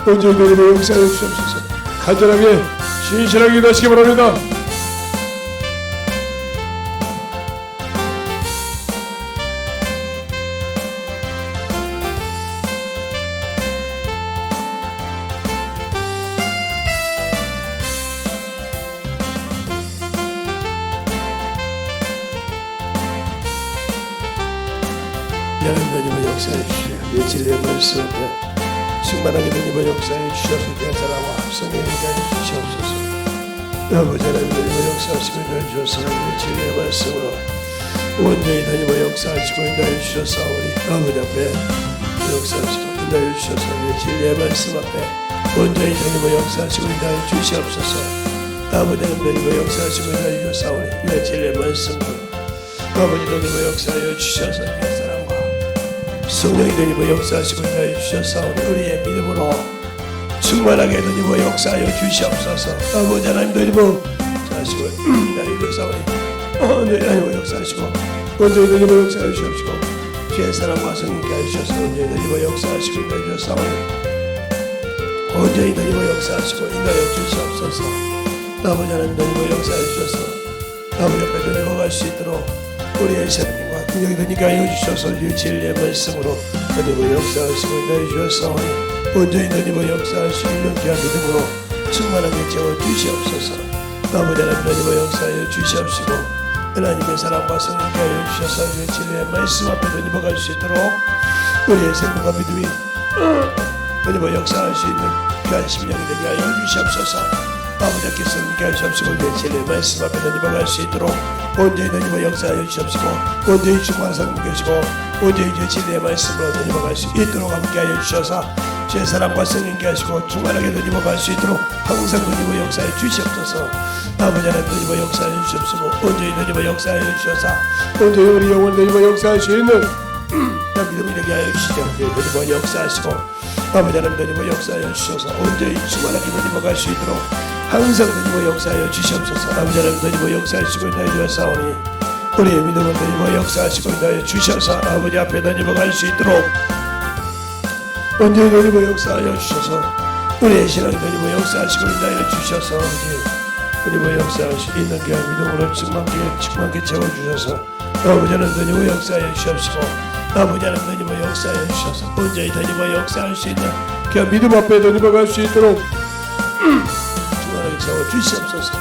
온전히 하나님 역사하여 주시옵소서. 간절하게 신실하게 기도하시기 바랍니다. 하나님 역사해 주시오. 내 진리의 말씀 앞에 충만하게 하나님 역사해 주셔서 내 사랑과 성령이 하여 주시옵소서. 아버지 하나님 역사하시고 인하여 주셔서 내 진리의 말씀으로 온전히 하나님 역사하시고 인하여 주셨사오니 아버지 앞에 역사하시고 인하여 주셔서 내 진리의 말씀 앞에 온전히 하나님 역사하시고 인하여 주시옵소서. 아버지 하나님 역사하시고 인하여 주셨사오니 내 진리의 말씀으로 아버지 하나님 역사하여 주셔서 내 사랑과 성령이 되니고 역사하시고 인하여 주셨사오니 우리의 믿음으로 충만하게 되니고 역사하여 주시옵소서. 아버지 하나님 되니고 자시고 인하여 주셨사오니 하나님 역사하시고 온전히 되니고 역사하여 주시옵시고 주의 사랑과 성령께 하여 주셔서 온전히 되니고 역사하시고 인하여 주셨사오니 온전히 되니고 역사하시고 인하여 주시옵소서. 아버지 하나님 되니고 역사하여 주셔서 아버지 앞에 되니고 갈 수 있도록 우리의 생명과 능력이 되니까 하여 주셔서 주의 진리의 말씀으로 하나님의 역사하시고 인하여 주셨사오니 온전히 하나님의 역사할 수 있는 귀한 믿음으로 충만하게 채워주시옵소서. 아버지 하나님의 역사하여 주시옵시고 하나님의 사랑과 성령께 하여 주셔서 주의 진리의 말씀 앞에 하나님과 갈 수 있도록 우리의 생명과 믿음이 하나님의 역사할 수 있는 귀한 심령이 되게 하여 주시옵소서. 아버지께서 함께 하시옵시고 주의 진리의 말씀 앞에 하나님과 갈 수 있도록 온전히 하나님의 역사하여 주시옵시고 온전히 충만한 성령 계시고 온전히 주의 진리의 말씀으로 하나님과 갈 수 있도록 함께 하여 주셔서 주의 사랑과 성령께 하시고 충만하게 하나님과 갈 수 있도록 항상 하나님의 역사해 주시옵소서. 아버지 하나님 하나님의 역사해 주시옵시고 온전히 하나님의 역사해 주셔서 온전히 우리 영혼 하나님의 역사할 수 있는 믿음이 되게 하여 주시죠. 하나님의 역사하시고 아버지 하나님 하나님의 역사하여 주셔서 온전히 충만하게 하나님과 갈 수 있도록 항상 하나님의 역사하여 주시옵소서. 아버지 하나님 하나님의 역사하시고 인하여 주셨사오니 우리의 믿음을 하나님의 역사하시고 인하여 주셔서 아버지 앞에 하나님과 갈 수 있도록 온전히 하나님의 역사하여 주셔서 우리의 신앙이 하나님의 역사하시고 인하여 주셔서 하나님의 역사할 수 있는 귀한 믿음으로 충만케 채워주셔서 아버지 하나님 하나님의 역사하여 주시옵시고 아버지 하나님 하나님의 역사하여 주셔서 온전히 하나님의 역사할 수 있는 귀한 믿음 앞에 던져갈 수 있도록 충만하게 채워주시옵소서.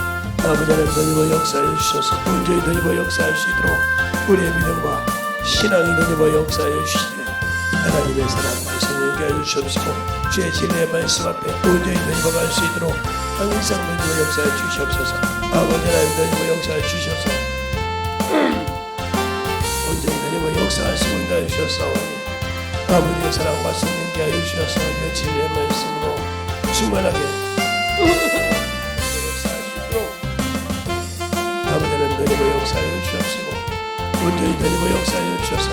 아버지 하나님 던져버 역사해 주셔서 온전히 던져버 역사할 수 있도록 우리의 믿음과 신앙이 던져버 역사해 주시되 하나님의 사랑과 성령께 해주시옵시고 주의 진리의 말씀 앞에 온전히 던져갈 수 있도록 항상 던져버 역사해 주시옵소서. 아버지 하나님 던져버 역사해 주셔서 온전히 던져버 역사하시고 인도해 주셨사오니 아버지의 사랑과 성령께 하여 주셔서 그 진리의 말씀으로 충만하게 역사하시도록 아버지는 던져버 역사하여 주옵시고 온전히 던져버 역사하여 주셔서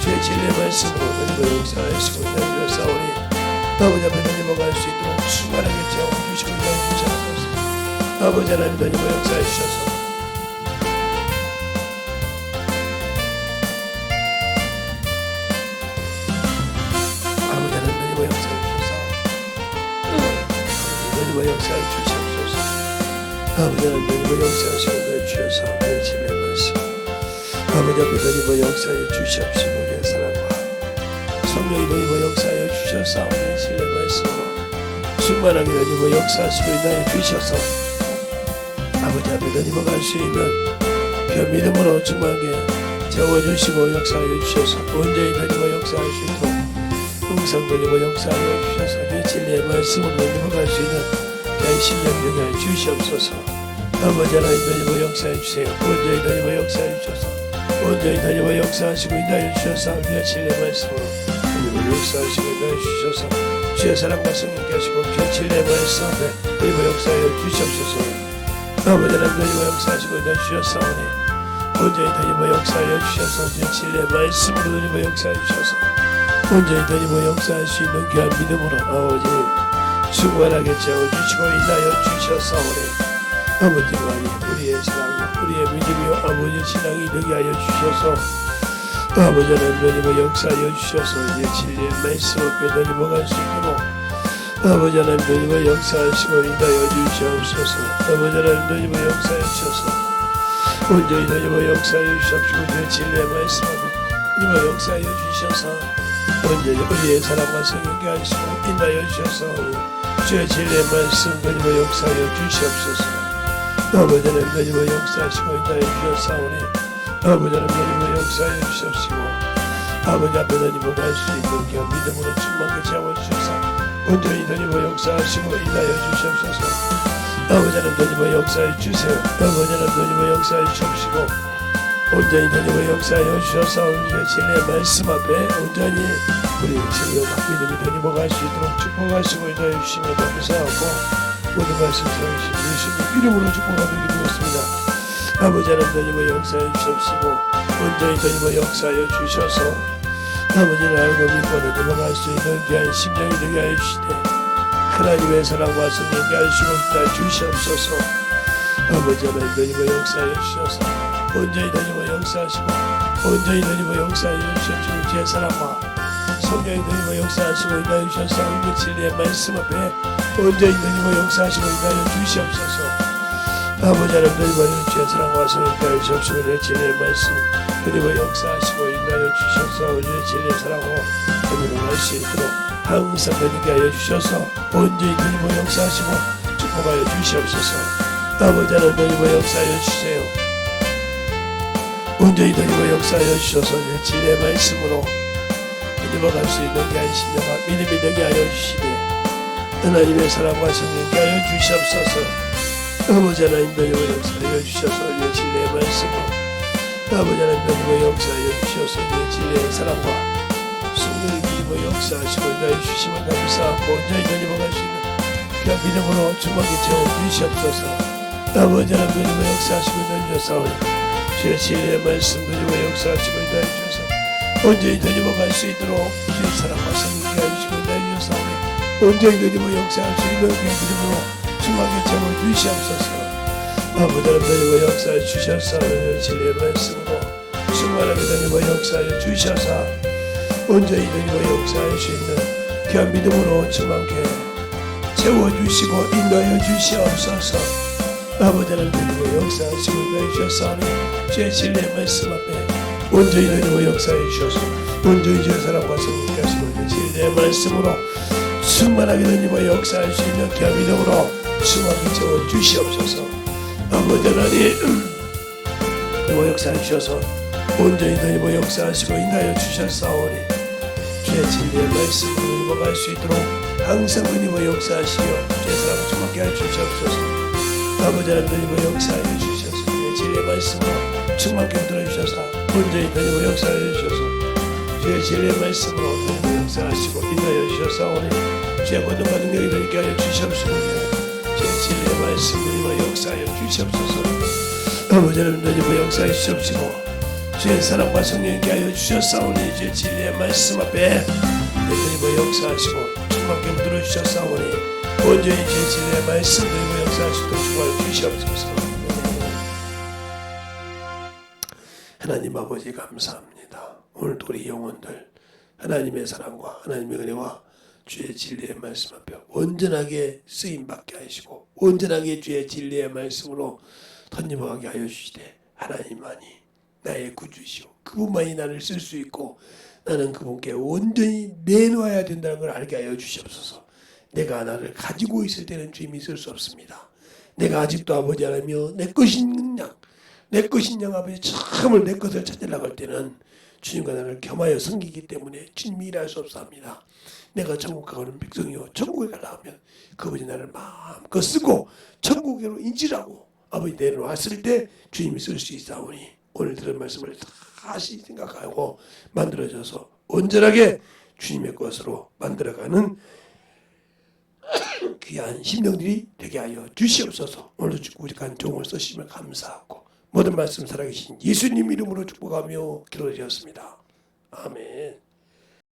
주의 진리의 말씀으로 던져버 역사하시고 인도해 주셨사오니 아버지 앞에 던져버 갈 수 있도록 충만하게 채워주시고 인도해 주셨소서. 아버지 하나님 던져버 역사해 주셔서 역사해 주시옵소서. 아버지 하나님 역사하시고 주셔서 우리의 진리의 말씀 아버지 앞에 던지고 역사해 주시옵시고 우리의 사랑과 성령이 던지고 역사해 주셔서 우리의 진리의 말씀으로 충만하게 던지고 역사하시고 인하여 주셔서 아버지 앞에 던지고 갈 수 있는 그 믿음으로 충만하게 채워주시고 역사해 주셔서 온전히 던지고 역사할 수 있도록 항상 던지고 역사하여 주셔서 그 진리의 말씀으로 던지고 갈 수 있는 신령되게 주시옵소서. 아버지 하나님 던지고 역사해 주세요. 온전히 던지고 역사해 주셔서 온전히 던지고 역사하시고 인도해 주셔서 우리의 진리의 말씀으로 던지고 역사하시고 인도해 주셔서 주의 사랑과 성령께 하시고 주의 진리의 말씀 앞에 던지고 역사해 주시옵소서. 아버지 하나님 던지고 역사하시고 인도해 주셨사오니 온전히 던지고 역사해 주셔서 주의 진리의 말씀으로 던지고 역사해 주셔서 온전히 던지고 역사할 수 있는 귀한 믿음으로 아버지 충만하게 채워주시고 인하여 주셨사오니 아버지 하나님 우리의 사랑 우리의 믿음이요 아버지의 신앙이 되게 하여 주셔서 아버지 하나님 던지고 역사하여 주셔서 이제 진리의 말씀 앞에 던지고 갈 수 있도록 아버지 하나님 던지고 역사하시고 인하여 주시옵소서. 아버지 하나님 던지고 역사해 주셔서 온전히 던지고 역사하여 주시옵시고 그 진리의 말씀 앞에 던지고 역사하여 주셔서 온전히 우리의 사랑과 성령께 하시고 인하여 주셔서 주의 진리의 말씀 던지고 역사하여 주시옵소서. 아버지 하나님 던지고 역사하시고 인하여 주셨사오니 아버지 하나님 던지고 역사하여 주시옵시고 아버지 앞에 던지고 갈 수 있는 그 믿음으로 충만하게 채워주셔서 온전히 던지고 역사하시고 인하여 주시옵소서. 아버지 하나님 던지고 역사해 주세요. 아버지 하나님 던지고 역사해 주시옵시고 온전히 던지고 역사하여 주셔서 우리의 진리의 말씀 앞에 온전히 우리 생명과 믿음이 던지고 갈 수 있도록 축복하시고 인도해 주시며 감사하고 모든 말씀 들으신 예수님 이름으로 축복하며 기도했습니다. 아버지 하나님 던지고 역사해 주시옵시고 온전히 던지고 역사하여 주셔서 아버지를 알고 믿고 던지고 갈 수 있는 귀한 심령이 되게 하여 주시되 하나님의 사랑과 성령께 하시고 있다 주시옵소서. 아버지 하나님 던지고 역사하여 주셔서 온전히 던지고 역사하시고 온전히 던지고 역사하여 주시옵시고 주의 사랑과 성령이 던지고 역사하시고 인하여 주셔서 우리 진리의 말씀 앞에 온전히 던지고 역사하시고 인하여 주시옵소서. 아버지 하나님 던지고 주의 사랑과 성령께 하여 주시옵시고 우리의 진리의 말씀 던지고 역사하시고 인하여 주셔서 우리의 진리의 사랑과 던지고 갈 수 있도록 항상 던지게 하여 주셔서 온전히 던지고 역사하시고 축복하여 주시옵소서. 아버지 하나님 던지고 역사하여 주세요. 온전히 던지고 역사하여 주셔서 진리의 말씀으로 던지고 갈 수 있는 귀한 신령과 믿음이 되게 하여 주시되 하나님의 사랑과 성령께 하여 주시옵소서. 아버지 하나님 던지고 역사하여 주셔서 진리의 말씀으로 아버지 하나님 던지고 역사하여 주셔서 진리의 사랑과 성령이 던지고 역사하시고 인하여 주시면 감사하고 온전히 던지고 갈 수 있는 귀한 믿음으로 충만하게 채워주시옵소서. 아버지 하나님 던지고 역사하시고 인하여 주셔서 주의 진리의 말씀 던지고 역사하시고 인하여 주셔서 온전히 던지고 갈 수 있도록 주의 사랑과 성령께 하시고 인하여 주셔서 온전히 던지고 역사할 수 있는 귀한 믿음으로 충만하게 채워주시옵소서. 아버지 하나님 던지고 역사해 주셔서 진리의 말씀으로 충만하게 던지고 역사해 주셔서 온전히 던지고 역사할 수 있는 귀한 믿음으로 충만하게 채워주시고 인도하여 주시옵소서. 아버지 하나님 던지고 역사하시고 인도하여 주셨사오니 주의 진리의 말씀 앞에 온전히 던지고 역사해 주셔서 온전히 주의 사랑과 성령께 하시고 진리의 말씀으로 충만하게 던지고 역사할 수 있는 겸이됨으로 충만히 채워 주시옵소서. 아버지 하나님 그리고 역사해 주셔서 온전히 던지고 역사하시고 인하여 주셨사오니 주의 진리의 말씀을 읽어갈 수 있도록 항상 던지고 역사하시며 주의 사랑 충만케 해 주시옵소서. 아버지 하나님 던지고 역사해 주셔서 주의 진리의 말씀으로 충만케 들어주셔서 온전히 던지고 역사해 주셔서 주의 진리의 말씀으로 던지고 역사하시고 인하여 주셨사오니 주의 모든 능력이 있게 하여 주시옵소서. 주의 진리의 말씀으로 역사하여 주시옵소서. 아버지 하나님 던지고 역사해 주시옵시고 주의 사랑과 성령 있게 하여 주셨사오니 주의 진리의 말씀 앞에 던지고 역사하시고 충만케 들어주셨사오니 온전히 주의 진리의 말씀 던지고 역사하시도록 축복하여 주시옵소서. 하나님 아버지 감사합니다. 오늘도 우리 영혼들 하나님의 사랑과 하나님의 은혜와 주의 진리의 말씀 앞에 온전하게 쓰임받게 하시고 온전하게 주의 진리의 말씀으로 던짐하게 하여 주시되 하나님만이 나의 구주시오 그분만이 나를 쓸 수 있고 나는 그분께 온전히 내놓아야 된다는 걸 알게 하여 주시옵소서. 내가 나를 가지고 있을 때는 주님이 쓸 수 없습니다. 내가 아직도 아버지 하나며 내 것인 양 아버지 참을 내 것을 찾으려고 할 때는 주님과 나를 겸하여 섬기기 때문에 주님이 일할 수 없사옵니다. 내가 천국 가고는 백성이요 천국에 가려 하면 그분이 나를 마음껏 쓰고 천국으로 인질하고 아버지 내려왔을 때 주님이 쓸 수 있사오니 오늘 들은 말씀을 다시 생각하고 만들어져서 온전하게 주님의 것으로 만들어가는 귀한 심령들이 되게 하여 주시옵소서. 오늘도 축복한 종을 쓰시면 감사하고 모든 말씀 살아계신 예수님 이름으로 축복하며 기도드렸습니다. 아멘.